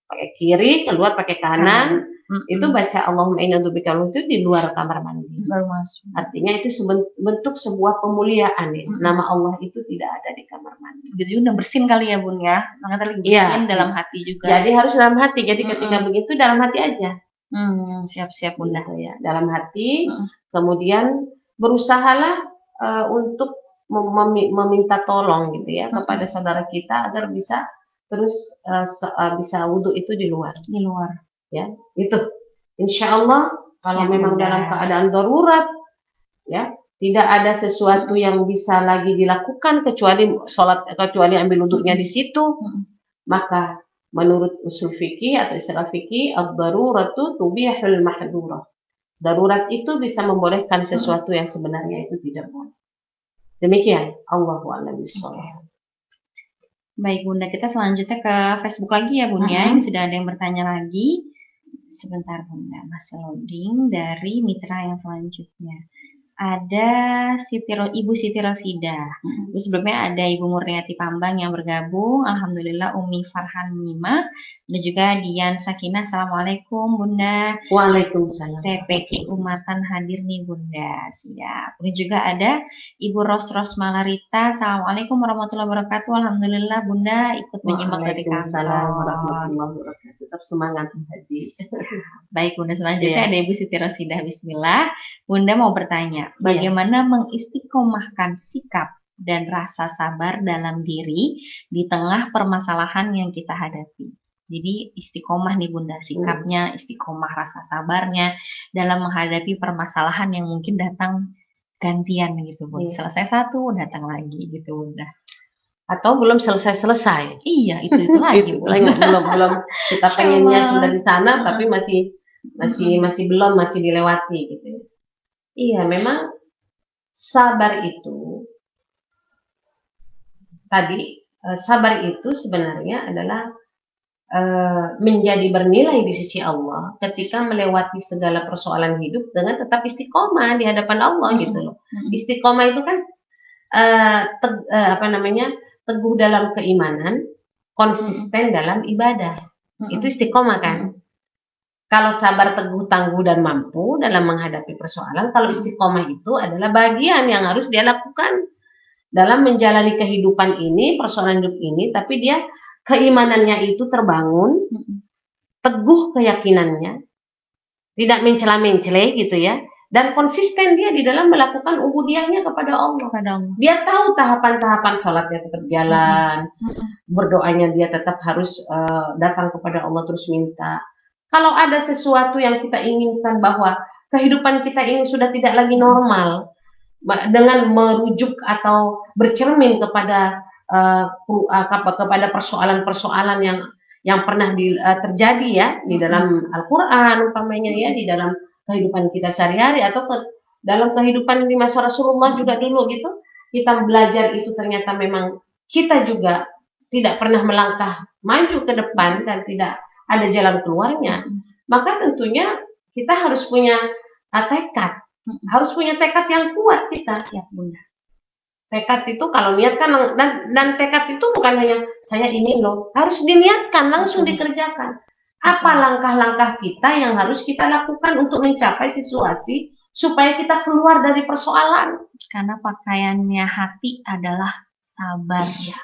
[SPEAKER 2] Pakai kiri, keluar pakai kanan. Itu baca Allahumma inni a'udzubika itu di luar kamar mandi.
[SPEAKER 1] Baru masuk.
[SPEAKER 2] Artinya itu bentuk sebuah pemuliaan ya. Nama Allah itu tidak ada di kamar mandi.
[SPEAKER 1] Jadi udah bersin kali ya Bun ya? Maka tadi bersin dalam hati juga.
[SPEAKER 2] Jadi harus dalam hati. Jadi ketika begitu dalam hati aja.
[SPEAKER 1] Siap-siap Bunda.
[SPEAKER 2] Gitu ya. Dalam hati. Kemudian berusahalah untuk meminta tolong gitu ya kepada saudara kita agar bisa terus bisa wudhu itu di luar.
[SPEAKER 1] Di luar.
[SPEAKER 2] Ya, itu. Insya Allah kalau memang dalam keadaan darurat, ya tidak ada sesuatu yang bisa lagi dilakukan kecuali ambil wudhunya di situ, maka menurut usul fikih atau istilah fikih, ad-daruratu tubihul mahdurah. Darurat itu bisa membolehkan sesuatu yang sebenarnya itu tidak boleh. Demikian, Allahu a'lam bishawab.
[SPEAKER 1] Baik Bunda, kita selanjutnya ke Facebook lagi ya Bunda. Ini sudah ada yang bertanya lagi. Sebentar Bunda, masih loading dari mitra yang selanjutnya. Ada Ibu Siti Rosida. Terus sebelumnya ada Ibu Murniati Pambang yang bergabung. Alhamdulillah Umi Farhan Mima. Dan juga Dian Sakinah. Assalamualaikum Bunda.
[SPEAKER 2] Waalaikumsalam.
[SPEAKER 1] TPQ Umatan hadir nih Bunda. Siap. Ini juga ada Ibu Ros Malarita. Assalamualaikum warahmatullahi wabarakatuh. Alhamdulillah Bunda ikut menyimak dari kantor.
[SPEAKER 2] Waalaikumsalam warahmatullahi wabarakatuh. Tetap semangat Haji.
[SPEAKER 1] Baik Bunda, selanjutnya ada Ibu Siti Rosidah. Bismillah. Bunda mau bertanya, bagaimana mengistiqomahkan sikap dan rasa sabar dalam diri di tengah permasalahan yang kita hadapi? Jadi istiqomah nih Bunda, sikapnya, istiqomah rasa sabarnya dalam menghadapi permasalahan yang mungkin datang gantian gitu Bunda. Selesai satu, datang lagi gitu Bunda.
[SPEAKER 2] Atau belum selesai-selesai.
[SPEAKER 1] Iya, itu lagi.
[SPEAKER 2] belum kita pengennya sudah di sana tapi masih belum, masih dilewati gitu. Iya, memang sabar itu sebenarnya adalah menjadi bernilai di sisi Allah ketika melewati segala persoalan hidup dengan tetap istiqomah di hadapan Allah gitu loh. Istiqomah itu kan teguh dalam keimanan, konsisten dalam ibadah. Itu istiqomah kan. Kalau sabar, teguh, tangguh, dan mampu dalam menghadapi persoalan, kalau istiqomah itu adalah bagian yang harus dia lakukan dalam menjalani kehidupan ini, persoalan hidup ini, tapi dia keimanannya itu terbangun, teguh keyakinannya, tidak mencela-mencele gitu ya, dan konsisten dia di dalam melakukan ubudiyahnya kepada Allah. Dia tahu tahapan-tahapan sholatnya tetap jalan, berdoanya dia tetap harus datang kepada Allah terus minta. Kalau ada sesuatu yang kita inginkan bahwa kehidupan kita ini sudah tidak lagi normal, dengan merujuk atau bercermin kepada persoalan-persoalan yang pernah terjadi ya di dalam Al-Quran umpamanya ya, di dalam kehidupan kita sehari-hari atau dalam kehidupan di masa Rasulullah juga dulu gitu, kita belajar itu ternyata memang kita juga tidak pernah melangkah maju ke depan dan tidak ada jalan keluarnya, maka tentunya kita harus punya tekad, harus punya tekad yang kuat kita.
[SPEAKER 1] Siap Bunda.
[SPEAKER 2] Tekad itu kalau niatkan, dan tekad itu bukan hanya saya ingin loh, harus diniatkan langsung dikerjakan. Apa langkah-langkah kita yang harus kita lakukan untuk mencapai situasi supaya kita keluar dari persoalan?
[SPEAKER 1] Karena pakaiannya hati adalah sabar ya.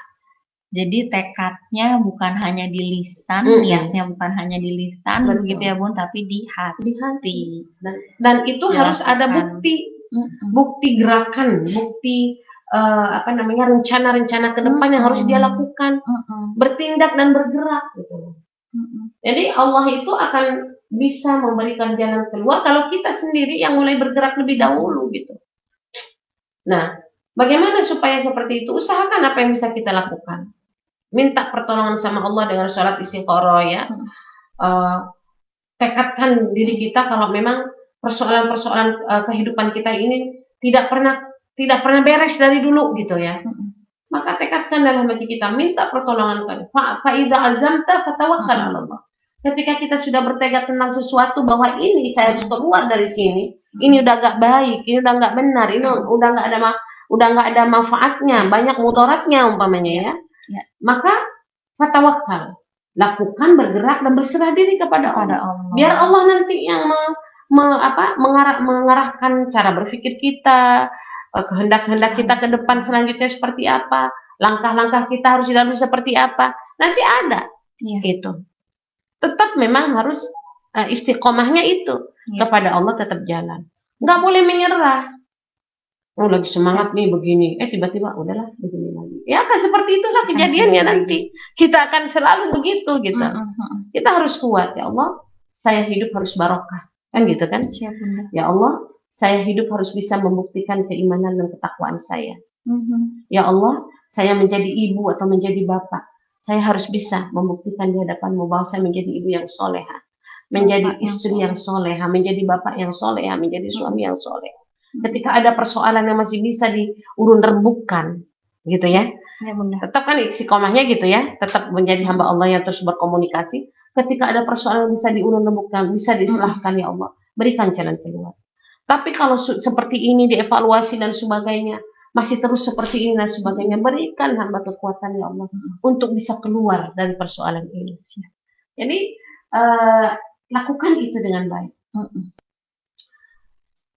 [SPEAKER 1] Jadi tekadnya bukan hanya di lisan, niatnya bukan hanya di lisan, begitu ya Bun, tapi di hati.
[SPEAKER 2] Dan itu harus ada bukti gerakan, bukti rencana-rencana ke depan yang harus dia lakukan, bertindak dan bergerak gitu. Jadi Allah itu akan bisa memberikan jalan keluar kalau kita sendiri yang mulai bergerak lebih dahulu gitu. Nah, bagaimana supaya seperti itu? Usahakan apa yang bisa kita lakukan. Minta pertolongan sama Allah dengan sholat istiqoroh ya. Tekadkan diri kita kalau memang persoalan-persoalan kehidupan kita ini tidak pernah tidak pernah beres dari dulu gitu ya. Maka tekadkan dalam hati kita, minta pertolongan kepada Fa'idha azamta fatawakkal 'ala Allah. Ketika kita sudah bertekad tentang sesuatu bahwa ini saya harus keluar dari sini, ini udah gak baik, ini udah gak benar, ini udah nggak ada manfaatnya, banyak mudaratnya umpamanya ya. Maka fatawakkal, lakukan, bergerak dan berserah diri kepada Allah. Biar Allah nanti yang mengarahkan cara berpikir kita, kehendak-kehendak kita ke depan selanjutnya seperti apa, langkah-langkah kita harus dilalui seperti apa. Nanti ada itu. Tetap memang harus istiqomahnya itu kepada Allah, tetap jalan. Nggak boleh menyerah. Oh lagi semangat nih begini, tiba-tiba udahlah begini lagi. Ya kan seperti itulah kejadiannya nanti. Kita akan selalu begitu gitu. Kita harus kuat, ya Allah, saya hidup harus barokah. Kan gitu kan? Ya Allah, saya hidup harus bisa membuktikan keimanan dan ketakwaan saya. Ya Allah, saya menjadi ibu atau menjadi bapak, saya harus bisa membuktikan di hadapan-Mu bahwa saya menjadi ibu yang soleha, menjadi istri yang soleha, menjadi bapak yang soleha, menjadi suami yang soleha. Ketika ada persoalan yang masih bisa diurun rembukan, gitu ya. Tetap kan istiqomahnya gitu ya, tetap menjadi hamba Allah yang terus berkomunikasi. Ketika ada persoalan yang bisa diurun rembukan, bisa diislahkan, ya Allah, berikan jalan keluar. Tapi kalau seperti ini dievaluasi dan sebagainya, masih terus seperti ini dan sebagainya, berikan hamba kekuatan, ya Allah, untuk bisa keluar dari persoalan ini. Jadi lakukan itu dengan baik.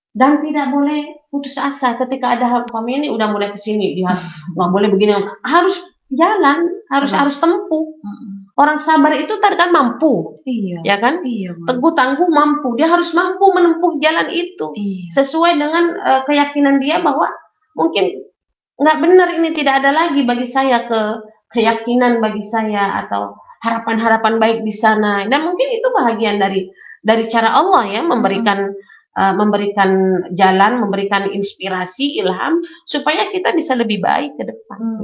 [SPEAKER 2] Dan tidak boleh putus asa ketika ada kami ini udah mulai kesini, dia nggak boleh begini, harus jalan, harus tempuh. Orang sabar itu kan mampu, ya kan? Teguh tangguh mampu, dia harus mampu menempuh jalan itu sesuai dengan keyakinan dia bahwa mungkin nggak benar, ini tidak ada lagi bagi saya keyakinan bagi saya atau harapan-harapan baik di sana. Dan mungkin itu bahagian dari cara Allah ya, memberikan jalan, memberikan inspirasi, ilham supaya kita bisa lebih baik ke depan.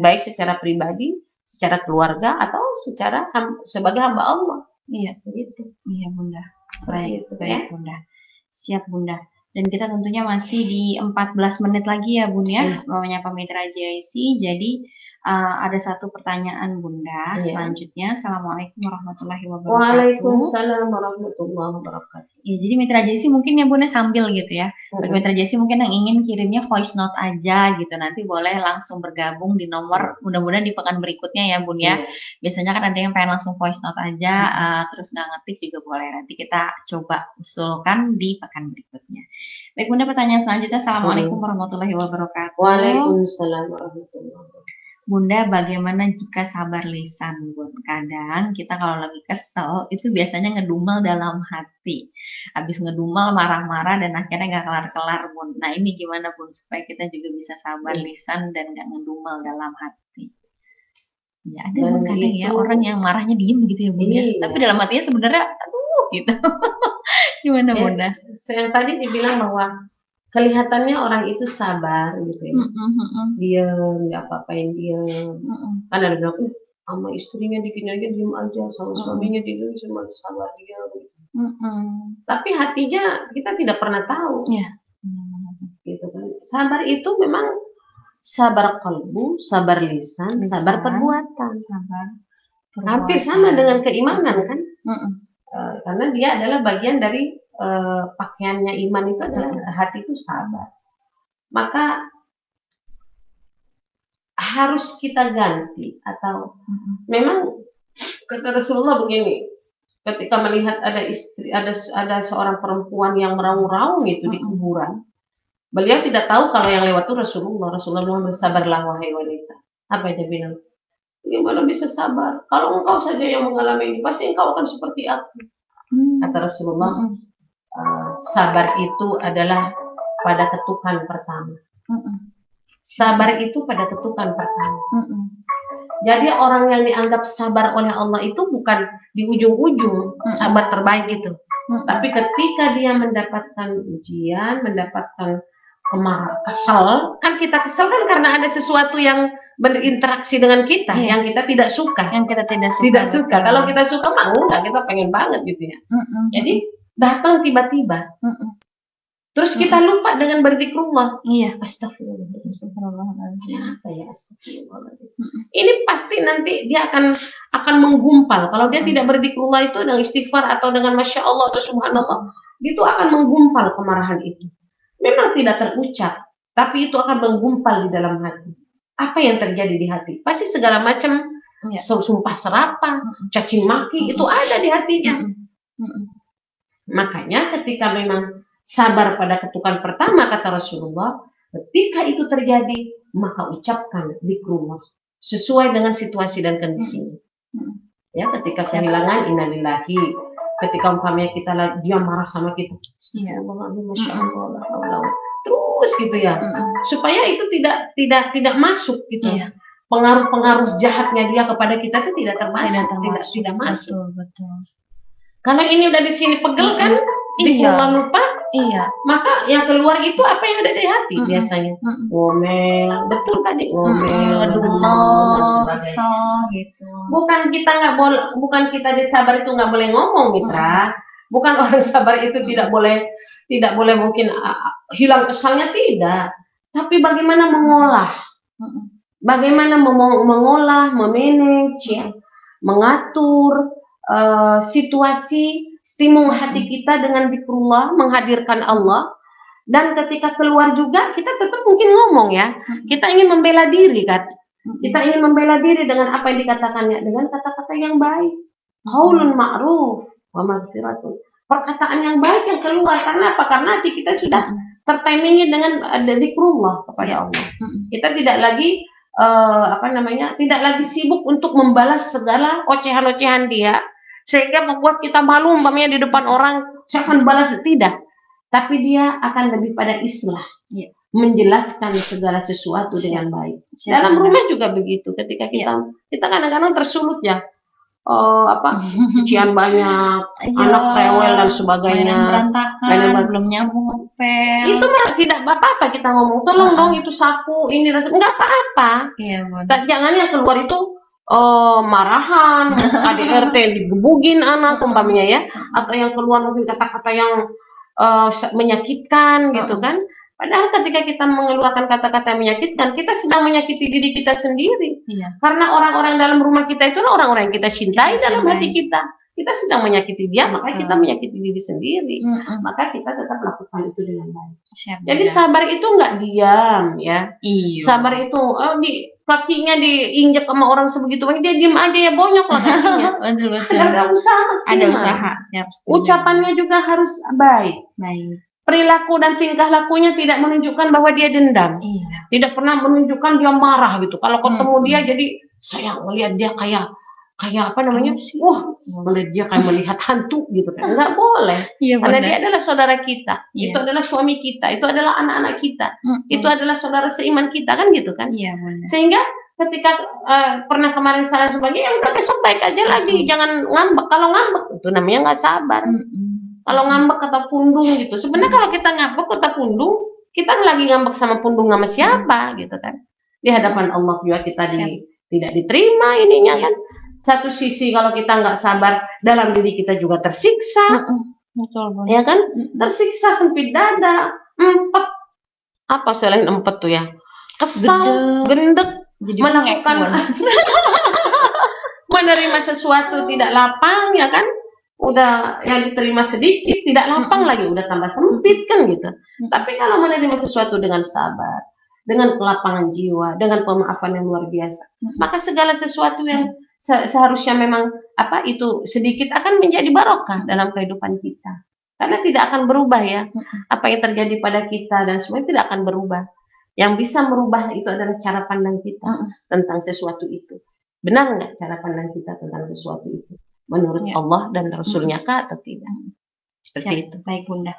[SPEAKER 2] Baik secara pribadi, secara keluarga, atau sebagai hamba Allah.
[SPEAKER 1] Gitu. Iya Bunda. Baik Bunda. Siap Bunda. Dan kita tentunya masih di 14 menit lagi ya Bunda ya, menyapa Mitra JIC. Jadi ada satu pertanyaan Bunda selanjutnya. Assalamualaikum warahmatullahi wabarakatuh.
[SPEAKER 2] Waalaikumsalam warahmatullahi wabarakatuh.
[SPEAKER 1] Ya, jadi Mitra JIC mungkin ya Bunda sambil gitu ya. Bagi Mitra JIC mungkin yang ingin kirimnya voice note aja gitu, nanti boleh langsung bergabung di nomor, mudah-mudahan di pekan berikutnya ya Bun ya. Biasanya kan ada yang pengen langsung voice note aja, terus nggak ngetik juga boleh. Nanti kita coba usulkan di pekan berikutnya. Baik Bunda, pertanyaan selanjutnya. Assalamualaikum warahmatullahi wabarakatuh.
[SPEAKER 2] Waalaikumsalam warahmatullahi wabarakatuh.
[SPEAKER 1] Bunda, bagaimana jika sabar lisan, Bun? Kadang kita kalau lagi kesel, itu biasanya ngedumel dalam hati. Habis ngedumel, marah-marah, dan akhirnya nggak kelar-kelar, Bun. Nah, ini gimana, Bun? Supaya kita juga bisa sabar lisan dan nggak ngedumel dalam hati. Ya, ada Bun, kadang ya, orang yang marahnya diem gitu ya, Bun. Tapi dalam hatinya sebenarnya, aduh, gitu. Gimana, Bunda?
[SPEAKER 2] Yang tadi dibilang bahwa kelihatannya orang itu sabar gitu ya, dia nggak apa-apain dia, kan ada bilang sama istrinya dikini aja diem aja, sama suaminya diem cuma sabar dia gitu. Tapi hatinya kita tidak pernah tahu, gitu kan. Sabar itu memang sabar kalbu, sabar lisan, sabar perbuatan. Hampir sama dengan keimanan kan, karena dia adalah bagian dari pakaiannya iman itu adalah hati itu sabar. Maka harus kita ganti, atau memang kata Rasulullah begini, ketika melihat ada istri, ada seorang perempuan yang meraung-raung itu di kuburan, beliau tidak tahu kalau yang lewat itu Rasulullah. Rasulullah bilang, bersabarlah wahai wanita. Apa dia bilang? Gimana bisa sabar? Kalau engkau saja yang mengalami ini, pasti engkau akan seperti aku. Kata Rasulullah, sabar itu adalah pada ketukan pertama. Sabar itu pada ketukan pertama. Jadi orang yang dianggap sabar oleh Allah itu bukan di ujung-ujung sabar terbaik itu. Tapi ketika dia mendapatkan ujian, mendapatkan kesel, kan kita kesel kan karena ada sesuatu yang berinteraksi dengan kita yang kita tidak suka.
[SPEAKER 1] Yang kita tidak suka.
[SPEAKER 2] Kalau kita suka mah enggak, kita pengen banget gitu ya. Jadi datang tiba-tiba. Terus kita lupa dengan berzikrullah.
[SPEAKER 1] Iya.
[SPEAKER 2] Astagfirullahaladzim. Apa ya astagfirullahaladzim. Ini pasti nanti dia akan menggumpal. Kalau dia tidak berzikrullah itu dengan istighfar atau dengan masya Allah atau subhanallah, itu akan menggumpal kemarahan itu. Memang tidak terucap, tapi itu akan menggumpal di dalam hati. Apa yang terjadi di hati? Pasti segala macam sumpah serapah, caci maki itu ada di hatinya. Makanya ketika memang sabar pada ketukan pertama, kata Rasulullah, ketika itu terjadi, maka ucapkan zikrullah sesuai dengan situasi dan kondisinya. Ya, ketika kehilangan innalillahi, ketika umpamanya dia marah sama kita, masya Allah, terus gitu ya, supaya itu tidak masuk gitu. Pengaruh-pengaruh jahatnya dia kepada kita itu tidak masuk. Betul. Kalau ini udah di sini pegel kan, zikrullah lupa, maka yang keluar itu apa yang ada di hati biasanya. Ngomel, betul tadi, ngomel,
[SPEAKER 1] gitu.
[SPEAKER 2] Bukan kita di sabar itu nggak boleh ngomong, mitra. Bukan orang sabar itu tidak boleh mungkin hilang kesalnya, tidak. Tapi bagaimana mengolah, bagaimana mengolah, memanage, ya, mengatur situasi, stimul hati kita dengan zikrullah, menghadirkan Allah. Dan ketika keluar juga kita tetap mungkin ngomong ya, kita ingin membela diri kan, kita ingin membela diri dengan apa yang dikatakannya, dengan kata-kata yang baik, qaulun ma'ruf wa maghfiratun, perkataan yang baik yang keluar. Karena apa? Karena hati kita sudah tertimingi dengan zikrullah kepada Allah. Kita tidak lagi tidak lagi sibuk untuk membalas segala ocehan-ocehan dia, sehingga membuat kita malu umpamanya di depan orang, saya akan balas, tidak. Tapi dia akan lebih pada islah, menjelaskan segala sesuatu dengan baik. Dalam rumah juga begitu. Ketika kita kadang-kadang tersulut ya, cucian banyak, anak rewel dan sebagainya,
[SPEAKER 1] berantakan, belum nyambung ngepel.
[SPEAKER 2] Itu mah tidak apa-apa kita ngomong, tolong dong itu sapu ini, nggak apa-apa. Jangan yang keluar itu marahan, KDRT digebugin anak umpamanya ya, atau yang keluar mungkin kata-kata yang menyakitkan gitu kan. Padahal ketika kita mengeluarkan kata-kata yang menyakitkan, kita sedang menyakiti diri kita sendiri. Karena orang-orang dalam rumah kita itu orang-orang yang kita cintai dalam hati kita. Kita sedang menyakiti dia, maka kita menyakiti diri sendiri. Maka kita tetap lakukan itu dengan baik. Jadi sabar itu nggak diam ya. Sabar itu kakinya diinjak sama orang sebegitu banyak, dia diem aja ya, bonyok lah kakinya.
[SPEAKER 1] Betul.
[SPEAKER 2] Ada usaha maksimal.
[SPEAKER 1] Ada usaha, siap.
[SPEAKER 2] Ucapannya juga harus baik. Perilaku dan tingkah lakunya tidak menunjukkan bahwa dia dendam. Tidak pernah menunjukkan dia marah gitu. Kalau ketemu dia jadi saya melihat dia kayak apa namanya? Melihat dia kayak melihat hantu gitu kan. Enggak boleh. Karena dia adalah saudara kita. Itu adalah suami kita, itu adalah anak-anak kita. Itu adalah saudara seiman kita kan gitu kan? Sehingga ketika pernah kemarin salah sebagainya, udah besok baik aja lagi. Jangan ngambek. Kalau ngambek itu namanya nggak sabar. Kalau ngambek atau pundung gitu. Sebenarnya kalau kita ngambek atau pundung, kita lagi ngambek sama pundung sama siapa gitu kan. Di hadapan Allah juga kita tidak diterima ininya kan. Satu sisi kalau kita nggak sabar, dalam diri kita juga tersiksa.
[SPEAKER 1] Betul.
[SPEAKER 2] Ya kan? Tersiksa, sempit dada, empet. Apa selain empet tuh ya? Kesal, gendek, melakukan menerima sesuatu tidak lapang ya kan? Udah yang diterima sedikit, tidak lapang lagi, udah tambah sempit kan gitu. Tapi kalau menerima sesuatu dengan sabar, dengan kelapangan jiwa, dengan pemaafan yang luar biasa, maka segala sesuatu yang seharusnya memang itu sedikit akan menjadi barokah dalam kehidupan kita. Karena tidak akan berubah ya. Apa yang terjadi pada kita dan semuanya tidak akan berubah. Yang bisa merubah itu adalah cara pandang kita tentang sesuatu itu. Benar nggak cara pandang kita tentang sesuatu itu? Menurut Allah dan Rasulnya kah atau tidak? Seperti itu.
[SPEAKER 1] Baik Bunda.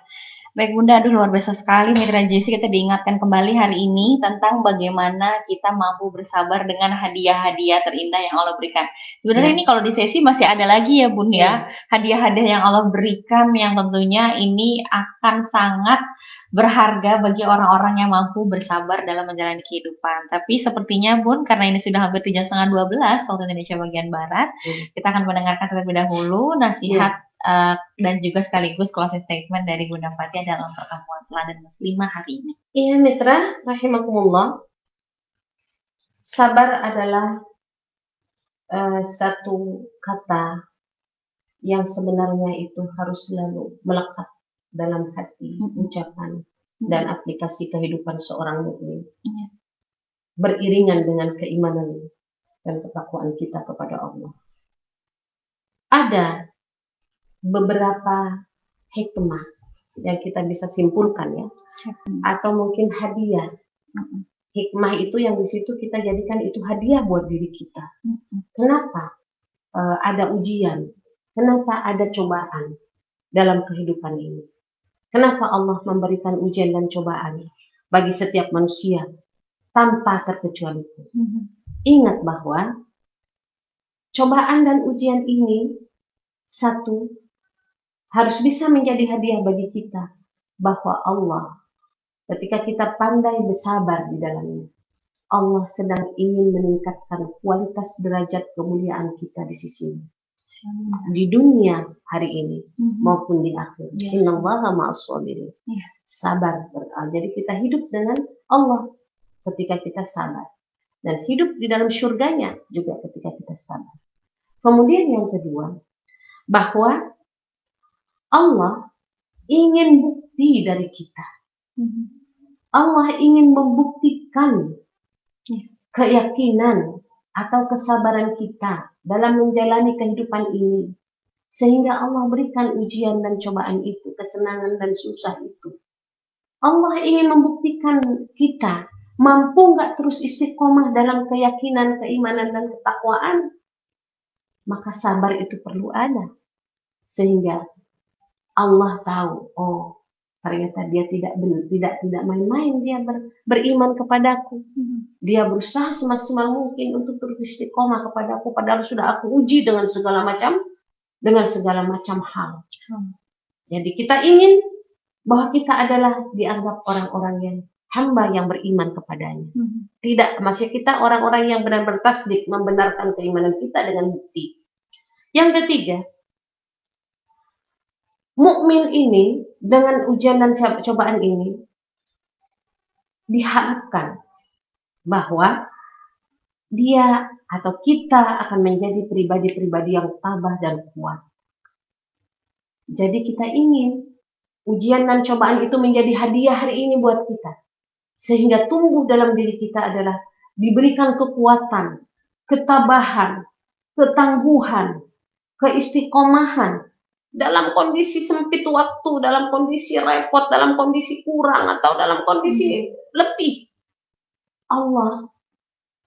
[SPEAKER 1] Baik Bunda, aduh luar biasa sekali Mitra Jesi, kita diingatkan kembali hari ini tentang bagaimana kita mampu bersabar dengan hadiah-hadiah terindah yang Allah berikan. Sebenarnya ini kalau di sesi masih ada lagi ya Bun ya, hadiah-hadiah yang Allah berikan yang tentunya ini akan sangat berharga bagi orang-orang yang mampu bersabar dalam menjalani kehidupan. Tapi sepertinya Bun, karena ini sudah hampir 11:30 waktu Indonesia bagian Barat, kita akan mendengarkan terlebih dahulu nasihat dan juga sekaligus closing statement dari Bunda Fatia dalam pertemuan Teladan Muslimah hari ini.
[SPEAKER 2] Iya mitra, rahimakumullah. Sabar adalah satu kata yang sebenarnya itu harus selalu melekat dalam hati, ucapan, dan aplikasi kehidupan seorang mukmin. Beriringan dengan keimanan dan ketakwaan kita kepada Allah. Ada beberapa hikmah yang kita bisa simpulkan ya, atau mungkin hadiah. Hikmah itu yang di situ kita jadikan itu hadiah buat diri kita. Kenapa ada ujian? Kenapa ada cobaan dalam kehidupan ini? Kenapa Allah memberikan ujian dan cobaan bagi setiap manusia tanpa terkecuali? Ingat bahwa cobaan dan ujian ini satu harus bisa menjadi hadiah bagi kita, bahwa Allah ketika kita pandai bersabar di dalamnya, Allah sedang ingin meningkatkan kualitas derajat kemuliaan kita di sisinya. Di dunia hari ini maupun di akhir. Innallaha ma'as sabirin. Sabar. Jadi kita hidup dengan Allah ketika kita sabar, dan hidup di dalam surganya juga ketika kita sabar. Kemudian yang kedua, bahwa Allah ingin bukti dari kita. Allah ingin membuktikan keyakinan atau kesabaran kita dalam menjalani kehidupan ini, sehingga Allah berikan ujian dan cobaan itu, kesenangan dan susah itu. Allah ingin membuktikan kita mampu nggak terus istiqomah dalam keyakinan, keimanan dan ketakwaan. Maka sabar itu perlu ada, sehingga Allah tahu, oh ternyata dia tidak main-main, dia beriman kepadaku. Dia berusaha semaksimal mungkin untuk terus istiqomah kepadaku, padahal sudah aku uji dengan segala macam hal. Jadi kita ingin bahwa kita adalah dianggap orang-orang yang hamba yang beriman kepadanya. Tidak, maksudnya kita orang-orang yang benar bertasdik, membenarkan keimanan kita dengan bukti. Yang ketiga, mukmin ini dengan ujian dan cobaan ini diharapkan bahwa dia atau kita akan menjadi pribadi-pribadi yang tabah dan kuat. Jadi kita ingin ujian dan cobaan itu menjadi hadiah hari ini buat kita, sehingga tumbuh dalam diri kita adalah diberikan kekuatan, ketabahan, ketangguhan, keistiqomahan dalam kondisi sempit waktu, dalam kondisi repot, dalam kondisi kurang, atau dalam kondisi lebih. Allah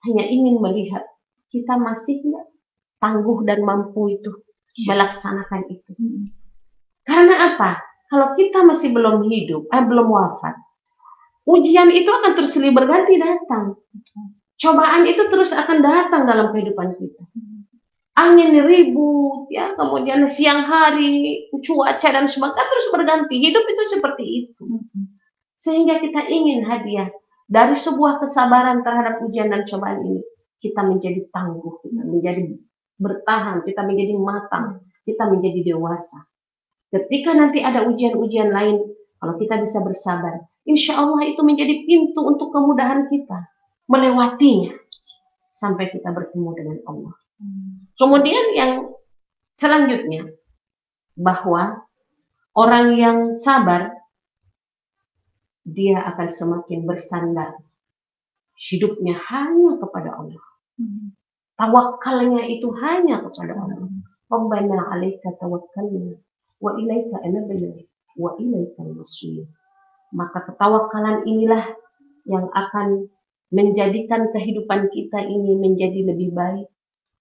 [SPEAKER 2] hanya ingin melihat kita masih tangguh dan mampu itu melaksanakan itu. Karena apa? Kalau kita masih belum hidup, belum wafat, ujian itu akan terus silih berganti datang. Cobaan itu terus akan datang dalam kehidupan kita. Angin ribut, ya, kemudian siang hari, cuaca dan sebagainya terus berganti. Hidup itu seperti itu. Sehingga kita ingin hadiah dari sebuah kesabaran terhadap ujian dan cobaan ini. Kita menjadi tangguh, kita menjadi bertahan, kita menjadi matang, kita menjadi dewasa. Ketika nanti ada ujian-ujian lain, kalau kita bisa bersabar, insya Allah itu menjadi pintu untuk kemudahan kita melewatinya sampai kita bertemu dengan Allah. Kemudian yang selanjutnya, bahwa orang yang sabar, dia akan semakin bersandar hidupnya hanya kepada Allah. Tawakalnya itu hanya kepada Allah. Rabbana 'alaika tawakkalna wa ilaika anabna wa ilaikal masir. Maka ketawakalan inilah yang akan menjadikan kehidupan kita ini menjadi lebih baik,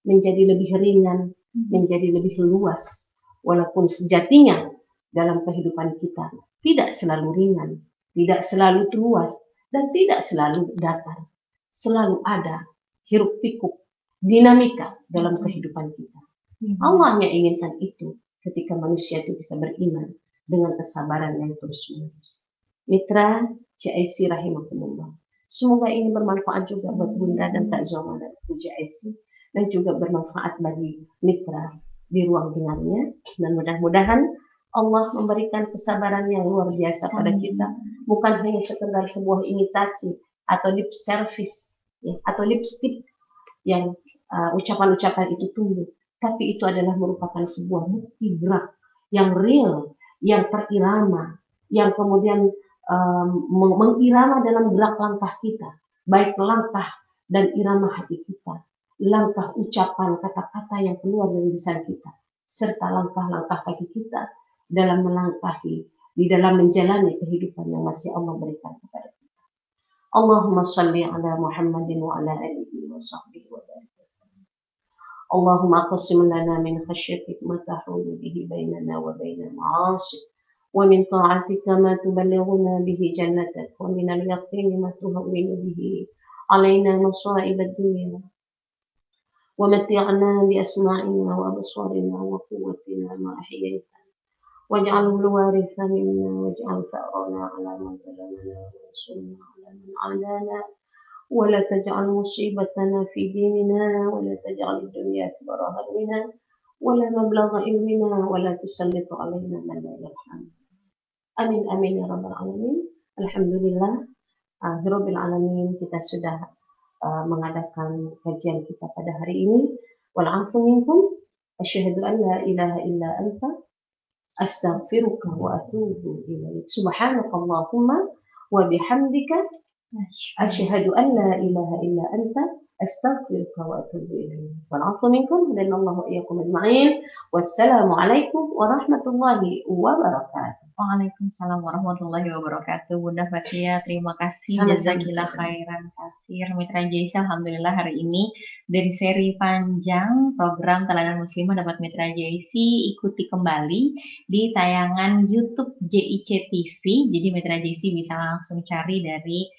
[SPEAKER 2] menjadi lebih ringan, menjadi lebih luas. Walaupun sejatinya dalam kehidupan kita tidak selalu ringan, tidak selalu luas, dan tidak selalu datar. Selalu ada hiruk pikuk, dinamika dalam kehidupan kita. Allah yang inginkan itu ketika manusia itu bisa beriman dengan kesabaran yang terus-menerus. Mitra JIC rahimakumullah. Semoga ini bermanfaat juga buat Bunda dan Kak Zoma dan JIC, dan juga bermanfaat bagi mitra di ruang dengarnya. Dan mudah-mudahan Allah memberikan kesabaran yang luar biasa pada kita, bukan hanya sekedar sebuah imitasi atau lip service, ya, atau lipstick yang ucapan-ucapan itu tumbuh, tapi itu adalah merupakan sebuah bukti gerak yang real, yang terirama, yang kemudian mengirama dalam gerak langkah kita, baik langkah dan irama hati kita, langkah ucapan kata-kata yang keluar dari lisan kita, serta langkah-langkah kaki kita dalam melangkahi, di dalam menjalani kehidupan yang masih Allah berikan kepada kita. Allahumma salli ala Muhammadin wa ala alihi wa sahbihi wa barik. Allahumma aqsim lana min khashyatik ma tahulu bihi bainana wa baina ma'asik, wa min ta'atika ma tuballighuna bihi jannatak, wa min al-yaqini ma tuhawwinu bihi alaina masa'ib ad-dunya, wa matti'na bi asma'ina wa absarina wa quwwatina ma ahyaytana, waj'alhu al-waritha minna, waj'al tha'rana 'ala man zalamana, wansurna 'ala man 'adana, ولا تجعل مصيبتنا في ديننا، ولا تجعل الدنيا أكبر همنا ولا مبلغ علمنا، ولا تسلط علينا من لا يرحمنا. Amin amin ya rabbal alamin. Alhamdulillah, Rabbil alamin, kita sudah mengadakan kajian kita pada hari ini. Wal 'afu minkum, asyhadu an la ilaha illa anta, astaghfiruka wa atubu ilaik. Subhanakallahumma wa bihamdika, asyhadu an la ilaha illa anta, astaghfiruka wa atubu ilaik. Wal 'afwu minkum, hadanallahu wa iyyakum ajma'in. Wassalamu alaikum warahmatullahi wabarakatuh.
[SPEAKER 1] Waalaikumsalam warahmatullahi wabarakatuh. Bunda Fatia, terima kasih.
[SPEAKER 2] Sama-sama.
[SPEAKER 1] Jazakillah khairan katsir. Mitra JIC, alhamdulillah hari ini dari seri panjang program Teladan Muslimah dapat Mitra JIC ikuti kembali di tayangan YouTube JIC TV. Jadi Mitra JIC bisa langsung cari dari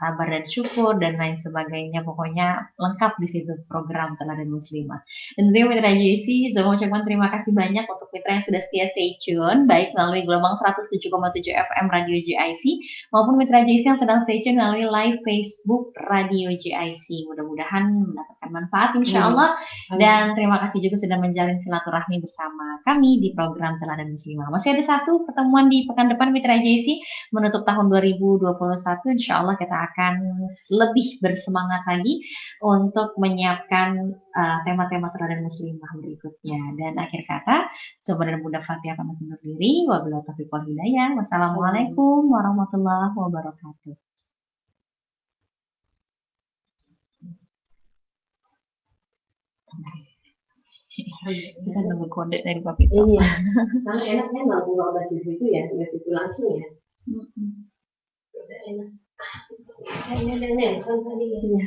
[SPEAKER 1] sabar dan syukur dan lain sebagainya, pokoknya lengkap di situ program Teladan Muslimah. Dan tentunya Mitra JIC, saya mengucapkan terima kasih banyak untuk mitra yang sudah setia stay tune, baik melalui gelombang 107,7 FM Radio JIC maupun Mitra JIC yang sedang stay tune melalui live Facebook Radio JIC. Mudah-mudahan mendapatkan manfaat insya Allah. Dan terima kasih juga sudah menjalin silaturahmi bersama kami di program Teladan Muslimah. Masih ada satu pertemuan di pekan depan Mitra JIC menutup tahun 2021. Insya Allah kita akan lebih bersemangat lagi untuk menyiapkan tema-tema Teladan Muslimah berikutnya. Dan akhir kata, Sobat dan Bunda Fatia pamit undur diri. Wabillahi taufiq wal hidayah. Wassalamualaikum warahmatullahi wabarakatuh. Kita nunggu kode dari Pak Pito.
[SPEAKER 2] Iya, karena enaknya nggak buka bahasa situ ya, nggak situ langsung ya. Udah enak. Kayaknya ada kan tadi ya.
[SPEAKER 1] Iya.